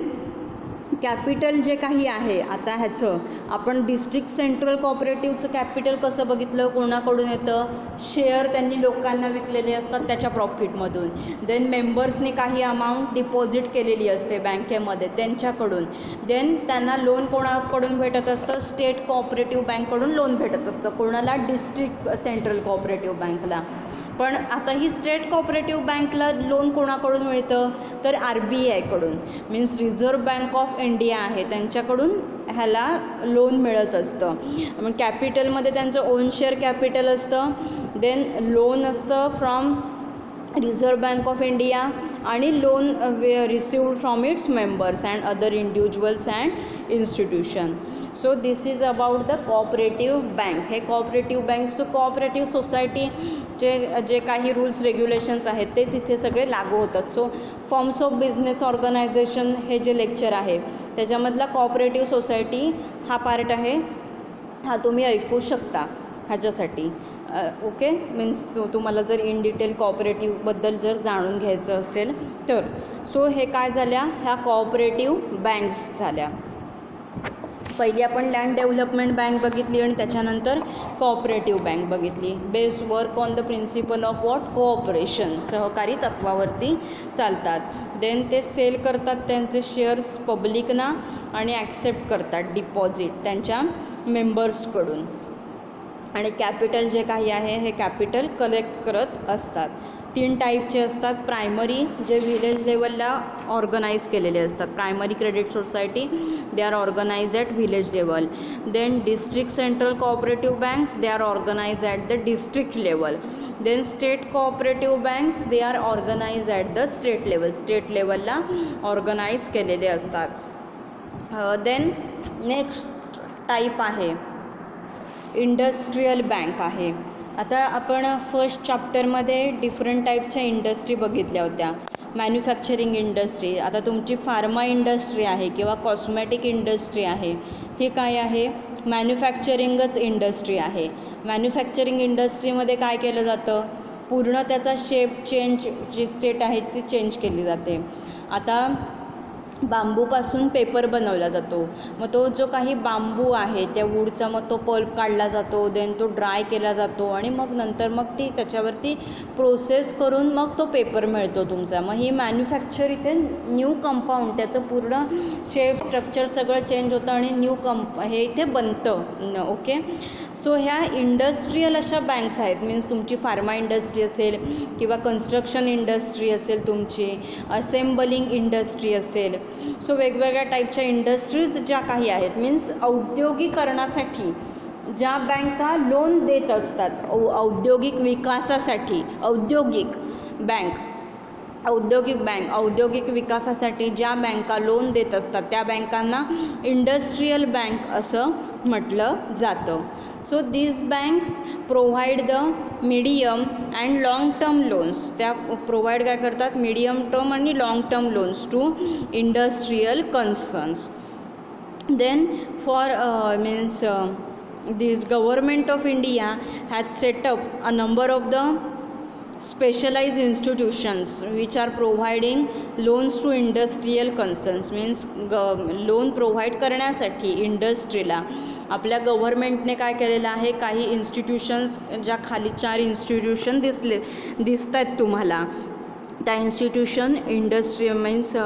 कॅपिटल जे काही आहे, आता ह्याचं आपण डिस्ट्रिक्ट सेंट्रल कोऑपरेटिव्हचं कॅपिटल कसं बघितलं, कोणाकडून येतं, शेअर त्यांनी लोकांना विकलेले असतात त्याच्या प्रॉफिटमधून. देन मेंबर्सनी काही अमाऊंट डिपॉझिट केलेली असते बँकेमध्ये त्यांच्याकडून. देन त्यांना लोन कोणाकडून भेटत असतं, स्टेट कोऑपरेटिव्ह बँककडून लोन भेटत असतं. कोणाला, डिस्ट्रिक्ट सेंट्रल कोऑपरेटिव्ह बँकला. पण आता ही स्टेट कोऑपरेटिव्ह बँकला लोन कोणाकडून मिळतं तर RBIकडून, means reserve bank of India आहे त्यांच्याकडून ह्याला लोन मिळत असतं. मग कॅपिटलमध्ये त्यांचं ओन शेअर कॅपिटल असतं. देन लोन असतं from reserve bank of India आणि loan received from its members and other individuals and institution. So this is about the cooperative bank. हे कोऑपरेटिव्ह बँक, सो कोऑपरेटिव्ह सोसायटीचे जे काही रूल्स रेग्युलेशन्स आहेत तेच इथे सगळे लागू होतात. So forms of business organisation हे जे लेक्चर आहे त्याच्यामधला कोऑपरेटिव्ह सोसायटी हा पार्ट आहे, हा तुम्ही ऐकू शकता ह्याच्यासाठी. ओके, मीन्स तुम्हाला जर इन डिटेल कोऑपरेटिव्हबद्दल जर जाणून घ्यायचं असेल तर. सो हे काय झाल्या, ह्या कोऑपरेटिव्ह बँक्स झाल्या. पहिली आपण लँड डेव्हलपमेंट बँक बघितली आणि त्याच्यानंतर कोऑपरेटिव्ह बँक बघितली. Based work on the principle of what, cooperation, सहकारी तत्वावरती चालतात. देन ते सेल करतात त्यांचे शेअर्स पब्लिकना आणि ॲक्सेप्ट करतात डिपॉझिट त्यांच्या मेंबर्सकडून. आणि कॅपिटल जे काही आहे हे कॅपिटल कलेक्ट करत असतात. 3 टाईपचे असतात. प्रायमरी जे व्हिलेज लेवलला ऑर्गनाईज केलेले असतात, primary credit society they are organise at village level. Then district central cooperative banks they are organise at the district level. Then state cooperative banks they are organise at the state level, state लेवलला ऑर्गनाइज केलेले असतात. देन नेक्स्ट टाईप आहे इंडस्ट्रियल बँक आहे. आता आपण फर्स्ट चॅप्टरमध्ये डिफरंट टाईपच्या इंडस्ट्री बघितल्या होत्या. मॅन्युफॅक्चरिंग इंडस्ट्री, आता तुमची फार्मा इंडस्ट्री आहे किंवा कॉस्मॅटिक इंडस्ट्री आहे, हे काय आहे? मॅन्युफॅक्चरिंगच इंडस्ट्री आहे. मॅन्युफॅक्चरिंग इंडस्ट्रीमध्ये काय केलं जातं? पूर्ण त्याचा शेप चेंज, जी स्टेट आहे ती चेंज केली जाते. आता बांबूपासून पेपर बनवला जातो, मग तो जो काही बांबू आहे त्या वूडचा मग तो पल्प काढला जातो, देन तो ड्राय केला जातो आणि मग नंतर मग ती त्याच्यावरती प्रोसेस करून मग तो पेपर मिळतो तुमचा. मग ही मॅन्युफॅक्चर इथे न्यू कंपाऊंड, त्याचं पूर्ण शेप स्ट्रक्चर सगळं चेंज होतं आणि न्यू हे इथे बनतं. ओके, सो ह्या इंडस्ट्रियल अशा बँक्स आहेत. मीन्स तुमची फार्मा इंडस्ट्री असेल किंवा कन्स्ट्रक्शन इंडस्ट्री असेल, तुमची असेंबलिंग इंडस्ट्री असेल, सो वेगवेगळ्या टाईपच्या इंडस्ट्रीज ज्या काही आहेत, मीन्स औद्योगिकरणासाठी ज्या बँका लोन देत असतात, औद्योगिक विकासासाठी, औद्योगिक विकासासाठी ज्या बँका लोन देत असतात त्या बँकांना इंडस्ट्रियल बँक असं म्हटलं जातं. So these banks provide the medium and long term loans. त्या प्रोव्हाइड काय करतात? मीडियम टर्म आणि long term loans to industrial concerns. Then for means this government of India has set up a number of the specialized institutions which are providing loans to industrial concerns. means loan provide करण्यासाठी इंडस्ट्रीला आपल्या गव्हर्मेंटने काय केलेलं आहे? काही इन्स्टिट्यूशन्स, ज्या खाली 4 इन्स्टिट्यूशन दिसत आहेत तुम्हाला, त्या institution industry means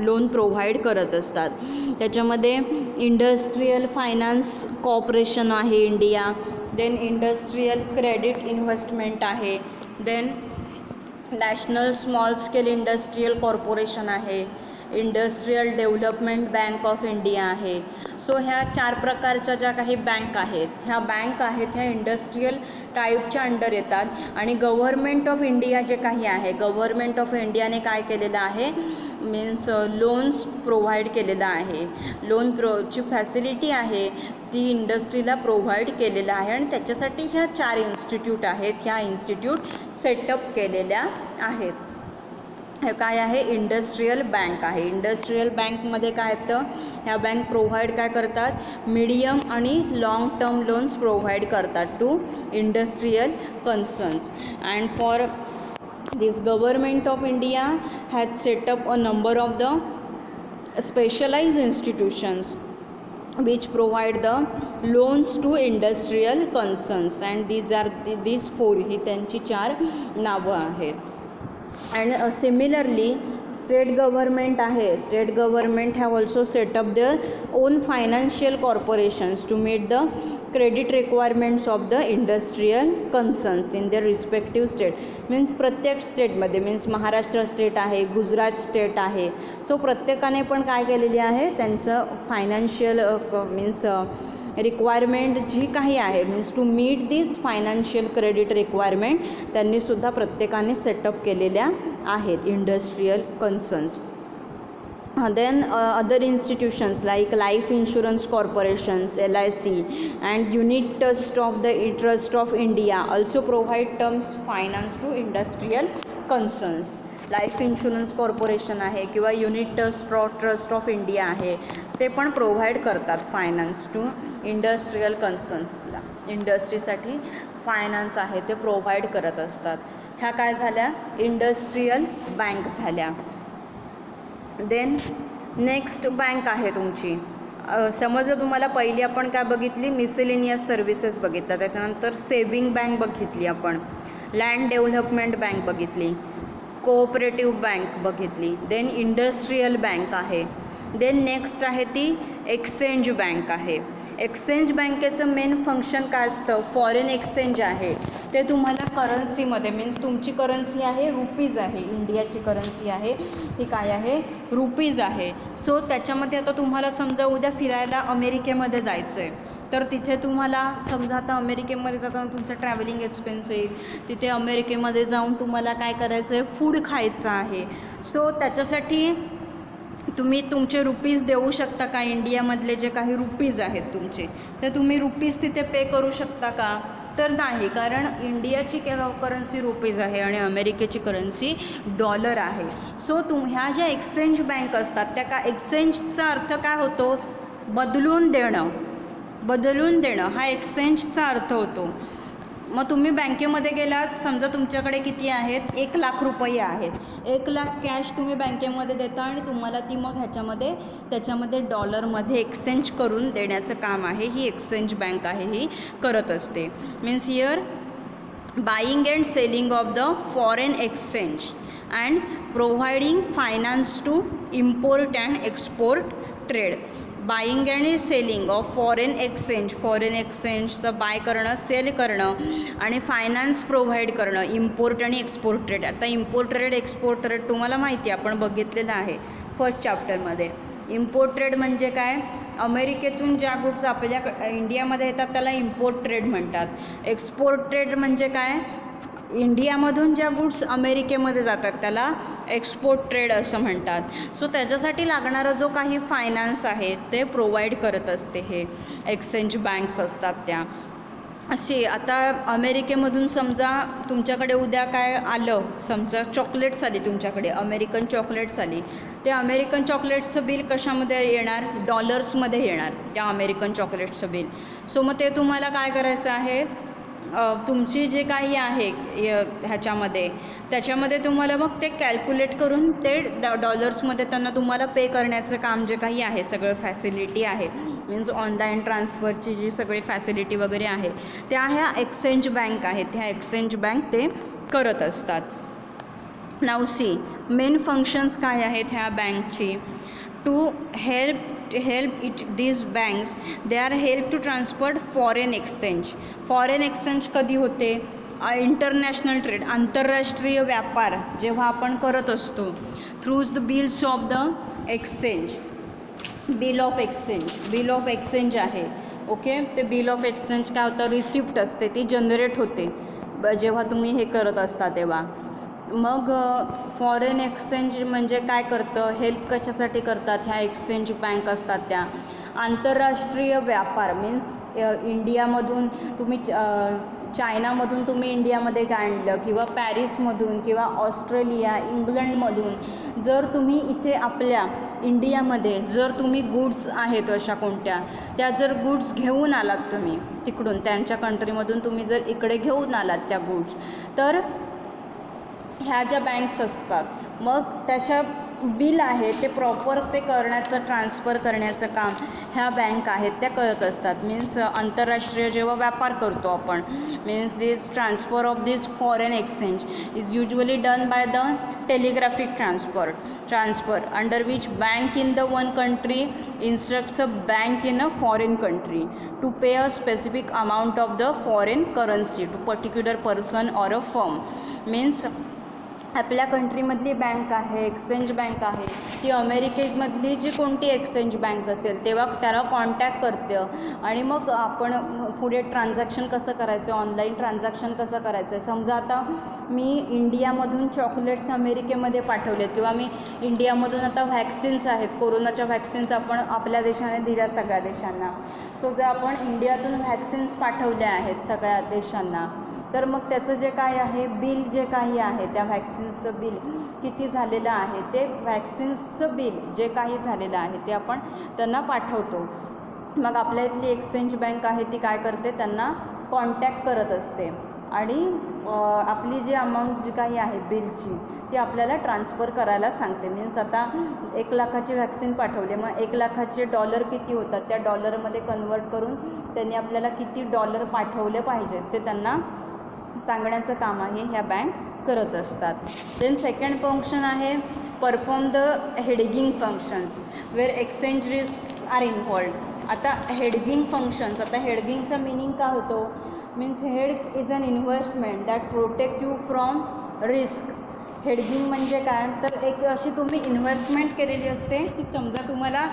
loan provide करत असतात. त्याच्यामध्ये इंडस्ट्रियल फायनान्स कॉर्पोरेशन आहे India, then industrial credit investment आहे, then national small scale industrial corporation आहे, industrial development bank of India आहे. सो ह्या 4 प्रकारच्या ज्या काही बँक आहेत, ह्या बँक आहेत ह्या इंडस्ट्रियल टाईपच्या अंडर येतात. आणि गव्हर्मेंट ऑफ इंडिया जे काही आहे, गव्हर्मेंट ऑफ इंडियाने काय केलेलं आहे? मीन्स लोन्स प्रोव्हाइड केलेलं आहे. ची फॅसिलिटी आहे ती इंडस्ट्रीला प्रोव्हाइड केलेलं आहे आणि त्याच्यासाठी ह्या 4 इन्स्टिट्यूट आहेत, ह्या इन्स्टिट्यूट सेटअप केलेल्या आहेत. हे काय आहे? इंडस्ट्रियल बँक आहे. इंडस्ट्रियल बँकमध्ये काय येतं? ह्या बँक प्रोव्हाइड काय करतात? मीडियम आणि लाँग टर्म लोन्स प्रोव्हाइड करतात to industrial concerns. And for this government of India has set up a number of the specialised institutions which provide the loans to industrial concerns and these 4 ही त्यांची 4 नावं आहेत. अँड सिमिलरली स्टेट गव्हर्मेंट आहे, state government have also set up their own financial corporations to meet the credit requirements of the industrial concerns in their respective state. Means प्रत्येक स्टेटमध्ये, मीन्स महाराष्ट्र स्टेट आहे, गुजरात स्टेट आहे, सो प्रत्येकाने पण काय केलेली आहे? त्यांचं फायनान्शियल मीन्स रिक्वायरमेंट जी काही आहे, means to meet this financial credit requirement, त्यांनीसुद्धा प्रत्येकाने सेटअप केलेल्या आहेत industrial concerns. then other institutions like life insurance corporations LIC and unit trust of India also provide terms finance to industrial concerns. Life insurance corporation आहे किंवा युनिट ट्रस्ट ऑफ इंडिया आहे, ते पण प्रोव्हाइड करतात फायनान्स टू इंडस्ट्रियल कन्सर्न्सला. इंडस्ट्रीसाठी फायनान्स आहे ते प्रोव्हाइड करत असतात. ह्या काय झाल्या? इंडस्ट्रियल बँक झाल्या. देन नेक्स्ट बँक आहे तुमची, समजलं तुम्हाला? पहिली आपण काय बघितली? मिसेलेनियस सर्व्हिसेस बघितला, त्याच्यानंतर सेविंग बँक बघितली आपण, लँड डेव्हलपमेंट बँक बघितली, कोऑपरेटिव्ह बँक बघितली, देन इंडस्ट्रियल बँक आहे, देन नेक्स्ट आहे ती एक्सचेंज बँक आहे. एक्सचेंज बँकेचं मेन फंक्शन काय असतं, फॉरेन एक्सचेंज आहे ते तुम्हाला करन्सीमध्ये, मीन्स तुमची करन्सी आहे रुपीज आहे, इंडियाची करन्सी आहे ही काय आहे, रुपीज आहे. सो त्याच्यामध्ये आता तुम्हाला समजा उद्या फिरायला अमेरिकेमध्ये जायचं आहे, तर तिथे तुम्हाला समजा आता अमेरिकेमध्ये जाताना तुमचा ट्रॅव्हलिंग एक्सपेन्स येईल, तिथे अमेरिकेमध्ये जाऊन तुम्हाला काय करायचं आहे, फूड खायचं आहे. सो त्याच्यासाठी तुम्ही तुमचे रुपीज देऊ शकता का, इंडियामधले जे काही रुपीज आहेत तुमचे, तर तुम्ही रुपीज तिथे पे करू शकता का, तर नाही, कारण इंडियाची करन्सी रुपीज आहे आणि अमेरिकेची करन्सी डॉलर आहे. सो ह्या ज्या एक्सचेंज बँक असतात त्या का, एक्सचेंजचा अर्थ काय होतो, बदलून देणं, बदलून देणं हा एक्सचेंजचा अर्थ होतो. मग तुम्ही बँकेमध्ये गेलात, समजा तुमच्याकडे किती आहेत, 1 लाख रुपये आहेत, 1 लाख कॅश तुम्ही बँकेमध्ये देता आणि तुम्हाला ती मग त्याच्यामध्ये डॉलरमध्ये एक्सचेंज करून देण्याचं काम आहे, ही एक्सचेंज बँक आहे ही करत असते. Means here buying and selling of the foreign exchange and providing finance to import and export trade. Buying and selling of foreign एक्सचेंजचं बाय करणं, सेल करणं आणि फायनान्स प्रोव्हाइड करणं, इम्पोर्ट आणि एक्सपोर्ट ट्रेड. आता इम्पोर्ट ट्रेड एक्सपोर्ट ट्रेड तुम्हाला माहिती आहे, आपण बघितलेलं आहे फर्स्ट चॅप्टरमध्ये. इम्पोर्ट ट्रेड म्हणजे काय, अमेरिकेतून ज्या गुड्स आपल्या इंडियामध्ये येतात त्याला इम्पोर्ट ट्रेड म्हणतात. एक्सपोर्ट ट्रेड म्हणजे काय, इंडियामधून ज्या गुड्स अमेरिकेमध्ये जातात त्याला एक्सपोर्ट ट्रेड असं म्हणतात. सो त्याच्यासाठी लागणारा जो काही फायनान्स आहे ते प्रोव्हाइड करत असते हे एक्सचेंज बँक्स असतात त्या. असे आता अमेरिकेमधून समजा तुमच्याकडे उद्या काय आलं, समजा चॉकलेट्स आली तुमच्याकडे, अमेरिकन चॉकलेट्स आली, ते अमेरिकन चॉकलेट्सचं बिल कशामध्ये येणार, डॉलर्समध्ये येणार त्या अमेरिकन चॉकलेट्सचं बिल. सो मग ते तुम्हाला काय करायचं आहे, तुमची जे काही आहे ह्याच्यामध्ये त्याच्यामध्ये तुम्हाला मग ते कॅल्क्युलेट करून ते डॉलर्समध्ये त्यांना तुम्हाला पे करण्याचं काम जे काही आहे, सगळं फॅसिलिटी आहे, मीन्स ऑनलाईन ट्रान्सफरची जी सगळी फॅसिलिटी वगैरे आहे त्या ह्या एक्सचेंज बँक आहेत, ह्या एक्सचेंज बँक ते करत असतात. नाऊ सी मेन फंक्शन्स काय आहेत ह्या बँकची, to help these banks, they are help to transfer foreign exchange. Foreign exchange कधी होते, इंटरनॅशनल ट्रेड, आंतरराष्ट्रीय व्यापार जेव्हा आपण करत असतो, throughs the bills of the exchange, bill of exchange आहे. ओके, ते बिल ऑफ एक्सचेंज काय होतं, रिसिप्ट असते ती जनरेट होते जेव्हा तुम्ही हे करत असता तेव्हा. मग फॉरेन एक्सचेंज म्हणजे काय करतं, हेल्प कशासाठी करतात, ह्या एक्सचेंज बँक असतात त्या. आंतरराष्ट्रीय व्यापार मीन्स इंडियामधून तुम्ही चायनामधून तुम्ही इंडियामध्ये काय आणलं, किंवा पॅरिसमधून किंवा ऑस्ट्रेलिया इंग्लंडमधून जर तुम्ही इथे आपल्या इंडियामध्ये जर तुम्ही गुड्स आहेत अशा कोणत्या, त्या जर गुड्स घेऊन आलात तुम्ही तिकडून त्यांच्या कंट्रीमधून तुम्ही जर इकडे घेऊन आलात त्या गुड्स, तर ह्या ज्या बँक्स असतात मग त्याच्या बिल आहे ते प्रॉपर ते करण्याचं, ट्रान्सफर करण्याचं काम ह्या बँक आहेत त्या करत असतात. मीन्स आंतरराष्ट्रीय जेव्हा व्यापार करतो आपण, means this transfer of this foreign exchange is usually done by the telegraphic transfer under which bank in the one country instructs a bank in a foreign country to pay a specific amount of the foreign currency to particular person or a firm. Means आपल्या कंट्रीमधली बँक आहे, एक्सचेंज बँक आहे, ती अमेरिकेमधली जी कोणती एक्सचेंज बँक असेल तेव्हा त्याला कॉन्टॅक्ट करतं आणि मग आपण पुढे ट्रान्झॅक्शन कसं करायचं, ऑनलाईन ट्रान्झॅक्शन कसं करायचं आहे. समजा आता मी इंडियामधून चॉकलेट्स अमेरिकेमध्ये पाठवलेत, किंवा मी इंडियामधून आता व्हॅक्सिन्स आहेत, कोरोनाच्या व्हॅक्सिन्स आपण आपल्या देशाने दिल्या सगळ्या देशांना. सो जर आपण इंडियातून व्हॅक्सिन्स पाठवल्या आहेत सगळ्या देशांना, तर मग त्याचं जे काय आहे बिल जे काही आहे त्या व्हॅक्सिन्सचं बिल किती झालेलं आहे, ते व्हॅक्सिन्सचं बिल जे काही झालेलं आहे ते आपण त्यांना पाठवतो. मग आपल्या इथली एक्सचेंज बँक आहे ती काय करते, त्यांना कॉन्टॅक्ट करत असते आणि आपली जी अमाऊंट जी काही आहे बिलची ती आपल्याला ट्रान्सफर करायला सांगते. मीन्स आता 1 लाखाची व्हॅक्सिन पाठवली, मग 1 लाखाचे डॉलर किती होतात त्या डॉलरमध्ये कन्वर्ट करून त्यांनी आपल्याला किती डॉलर पाठवले पाहिजेत ते त्यांना सांगण्याचं काम आहे ह्या बँक करत असतात. देन सेकंड फंक्शन आहे perform the hedging functions where exchange risks are involved. आता हेडगिंग फंक्शन्स, आता हेडगिंगचा मिनिंग काय होतो, means hedge is an investment that protect you from risk. Hedging म्हणजे काय, तर एक अशी तुम्ही इन्व्हेस्टमेंट केलेली असते की समजा तुम्हाला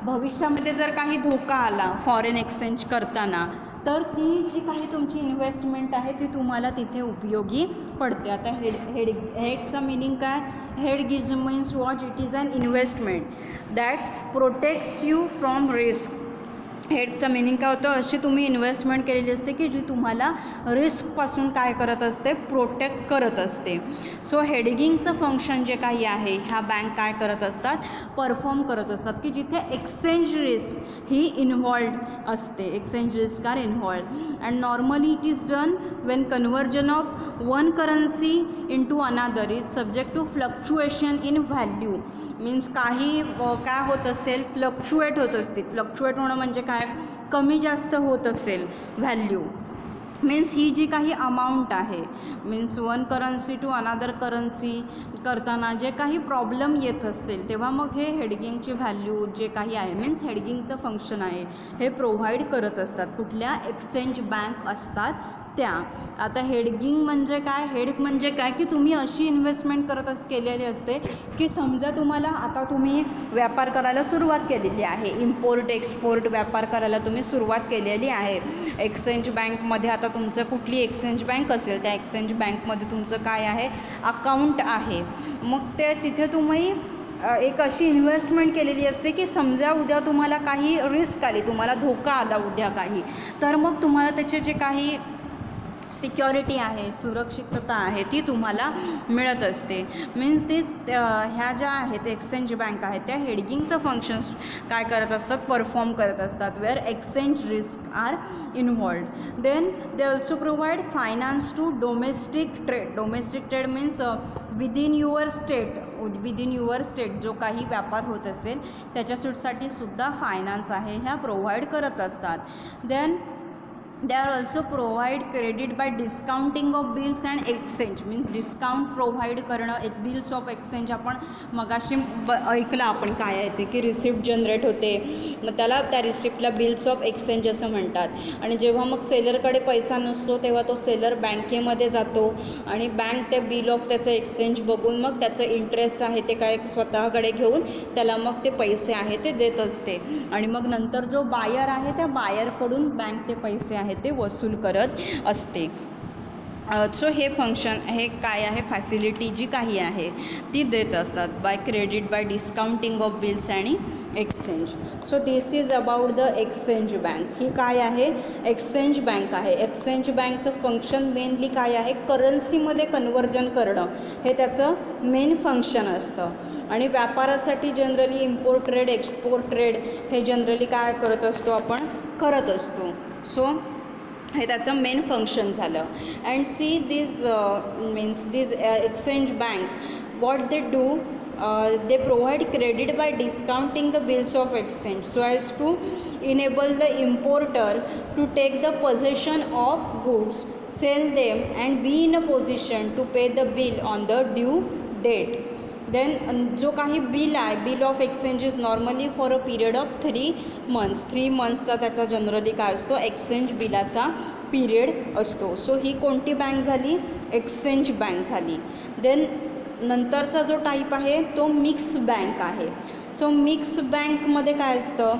भविष्यामध्ये जर काही धोका आला फॉरेन एक्सचेंज करताना, तर ती जी काही तुमची इन्व्हेस्टमेंट आहे ती तुम्हाला तिथे उपयोगी पडते. आता हेडचा मिनिंग काय, hedge gives means what, it is an investment that protects you from risk. हेडचा मिनिंग काय होतं, अशी तुम्ही इन्व्हेस्टमेंट केलेली असते की जी तुम्हाला रिस्कपासून काय करत असते, प्रोटेक्ट करत असते. सो हेडगिंगचं फंक्शन जे काही आहे ह्या बँक काय करत असतात, परफॉर्म करत असतात की जिथे एक्सचेंज रिस्क ही इन्व्हॉल्ड असते, exchange risk are involved and normally it is done when conversion of one currency into another is subject to fluctuation in value. Means काही काय होत असेल, फ्लक्च्युएट होत असतील. फ्लक्च्युएट होणं म्हणजे काय, कमी जास्त होत असेल व्हॅल्यू. मीन्स ही जी काही अमाऊंट आहे, means one currency to another currency करताना जे काही प्रॉब्लेम येत असतील तेव्हा मग हे हेडगिंगची व्हॅल्यू जे काही आहे, मीन्स हेडगिंगचं फंक्शन आहे हे प्रोव्हाइड करत असतात. कुठल्या एक्सचेंज बँक असतात त्या. आता हेडगिंग म्हणजे काय, हेड म्हणजे काय की तुम्ही अशी इन्व्हेस्टमेंट केलेली असते की समजा तुम्हाला आता तुम्ही व्यापार करायला सुरुवात केलेली आहे, इम्पोर्ट एक्सपोर्ट व्यापार करायला तुम्ही सुरुवात केलेली आहे. एक्सचेंज बँकमध्ये आता तुमचं कुठली एक्सचेंज बँक असेल त्या एक्सचेंज बँकमध्ये तुमचं काय आहे, अकाउंट आहे. मग ते तिथे तुम्ही एक अशी इन्व्हेस्टमेंट केलेली असते की समजा उद्या तुम्हाला काही रिस्क आली, तुम्हाला धोका आला उद्या काही, तर मग तुम्हाला त्याचे जे काही सिक्युरिटी आहे, सुरक्षितता आहे ती तुम्हाला मिळत असते. मीन्स ह्या ज्या आहेत एक्सचेंज बँक आहेत त्या हेडगिंगचं फंक्शन्स काय करत असतात, परफॉर्म करत असतात, where exchange risk are involved. Then they also provide finance to domestic trade. Domestic trade means within your state जो काही व्यापार होत असेल त्याच्यासाठी सुद्धा फायनान्स आहे ह्या प्रोव्हाइड करत असतात. Then they are also provide credit by discounting of bills and exchange. means discount provide करणं. बिल्स ऑफ एक्सचेंज आपण मगाशी ऐकलं आपण काय आहे ते की रिसिप्ट जनरेट होते, मग त्याला त्या रिसिप्टला बिल्स ऑफ एक्सचेंज असं म्हणतात. आणि जेव्हा मग सेलरकडे पैसा नसतो तेव्हा तो सेलर बँकेमध्ये जातो आणि बँक ते बिल ऑफ त्याचं एक्सचेंज बघून मग त्याचं इंटरेस्ट आहे ते काय स्वतःकडे घेऊन त्याला मग ते पैसे आहे ते देत असते. आणि मग नंतर जो बायर आहे त्या बायरकडून बँक ते पैसे आहे ते वसूल करत असते. सो हे फंक्शन हे काय आहे, फॅसिलिटी जी काही आहे ती देत असतात by credit by discounting of bills आणि exchange. So this is about the exchange bank. ही काय आहे, एक्सचेंज बँक आहे. एक्सचेंज बँकचं फंक्शन मेनली काय आहे, करन्सीमध्ये कन्व्हर्जन करणं हे त्याचं मेन फंक्शन असतं. आणि व्यापारासाठी generally import trade export trade हे जनरली काय करत असतो, आपण करत असतो. सो हे त्याचं मेन फंक्शन झालं. And see this exchange bank what they do, they provide credit by discounting the bills of exchange so as to enable the importer to take the possession of goods, sell them and be in a position to pay the bill on the due date. Then जो काही बिल आहे, bill of exchange is normally for a period of 3 months. 3 monthsचा त्याचा जनरली काय असतो, एक्सचेंज बिलाचा पिरियड असतो. सो ही कोणती बँक झाली, एक्सचेंज बँक झाली. देन नंतरचा जो टाईप आहे तो मिक्स बँक आहे. सो मिक्स बँकमध्ये काय असतं,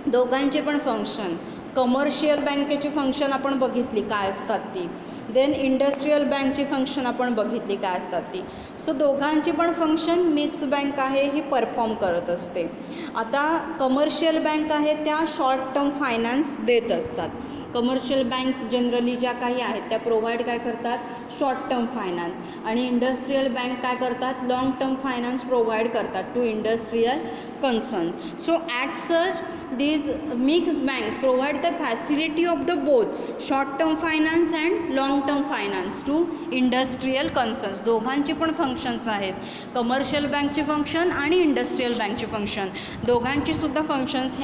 दोघांचे पण फंक्शन, कमर्शियल बँकेची फंक्शन आपण बघितली काय असतात ती, देन इंडस्ट्रीयल बँकची फंक्शन आपण बघितली काय असतात ती. सो दोघांची पण फंक्शन मिक्स बँक आहे ही परफॉर्म करत असते. आता कमर्शियल बँक आहे त्या शॉर्ट टर्म फायनान्स देत असतात. कमर्शियल बँक्स जनरली ज्या काही आहेत त्या प्रोव्हाइड काय करतात, शॉर्ट टर्म फायनान्स. आणि इंडस्ट्रीयल बँक काय करतात, लाँग टर्म फायनान्स प्रोव्हाइड करतात to industrial concern. So as such these mixed banks provide the facility of the both short term finance and long term finance to industrial concerns. दोघांची पण फंक्शन्स आहेत, कमर्शियल बँकची फंक्शन आणि इंडस्ट्रीयल बँकची फंक्शन, दोघांची सुद्धा फंक्शन्स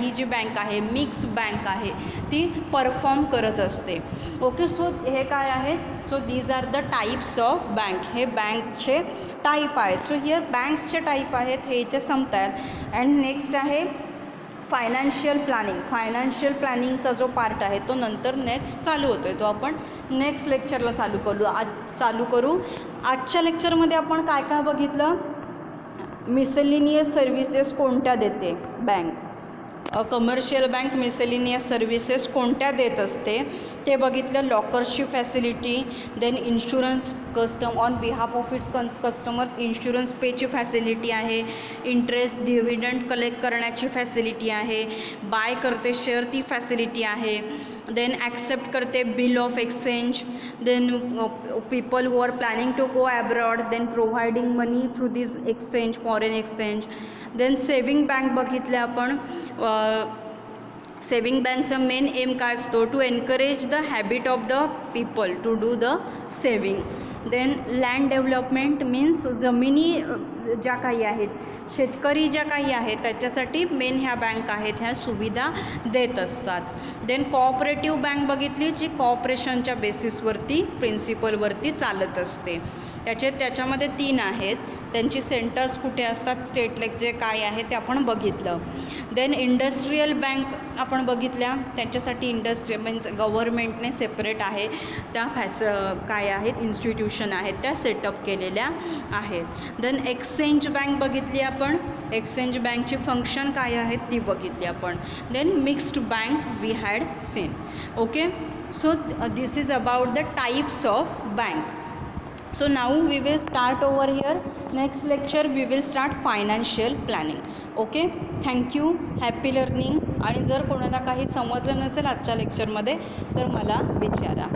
ही जी बँक आहे मिक्स बँक आहे ती परफॉर्म करत असते. ओके, सो हे काय आहेत, so these are the types of bank. हे बँकचे टाईप आहेत. सो हिअर बँक्सचे टाईप आहेत हे इथे संपतात. अँड नेक्स्ट आहे फायनान्शियल प्लॅनिंगचा जो पार्ट आहे तो नंतर नेक्स्ट चालू होतो आहे, तो आपण नेक्स्ट लेक्चरला चालू करू. आजच्या लेक्चरमध्ये आपण काय काय बघितलं? मिसेलिनियस सर्व्हिसेस कोणत्या देते bank, commercial bank miscellaneous services कोणत्या देत असते ते बघितलं. लॉकर्सची facility, then insurance custom on behalf of its customers insurance पेची फॅसिलिटी आहे, इंटरेस्ट डिव्हिडंड कलेक्ट करण्याची फॅसिलिटी आहे, बाय करते शेअर ती फॅसिलिटी आहे, देन ॲक्सेप्ट करते bill of exchange, then people who are planning to go abroad, then providing money through this exchange, foreign exchange. Then saving bank बघितले आपण. सेविंग बँकचा मेन एम काय असतो? To encourage the habit of the people to do the saving. Then land development means जमिनी ज्या काही आहेत, शेतकरी ज्या काही आहेत त्याच्यासाठी मेन ह्या बँक आहेत, ह्या सुविधा देत असतात. देन कोऑपरेटिव्ह बँक बघितली, जी कॉपरेशनच्या बेसिसवरती प्रिन्सिपलवरती चालत असते. त्याच्यामध्ये 3 आहेत. त्यांची सेंटर्स कुठे असतात, स्टेट लेक जे काय आहे ते आपण बघितलं. देन इंडस्ट्रीयल बँक आपण बघितल्या, त्यांच्यासाठी इंडस्ट्री मीन्स गव्हर्मेंटने सेपरेट आहे त्या काय आहेत इन्स्टिट्यूशन आहेत त्या सेटअप केलेल्या आहेत. देन एक्सचेंज बँक बघितली आपण, एक्सचेंज बँकची फंक्शन काय आहेत ती बघितली आपण. Then mixed bank we had seen. Okay, so this is about the types of bank. So now we will start over here. Next lecture we will start financial planning. Okay, thank you, happy learning. आणि जर कोणाला काही समजलं नसेल आजच्या लेक्चरमध्ये तर मला विचारा.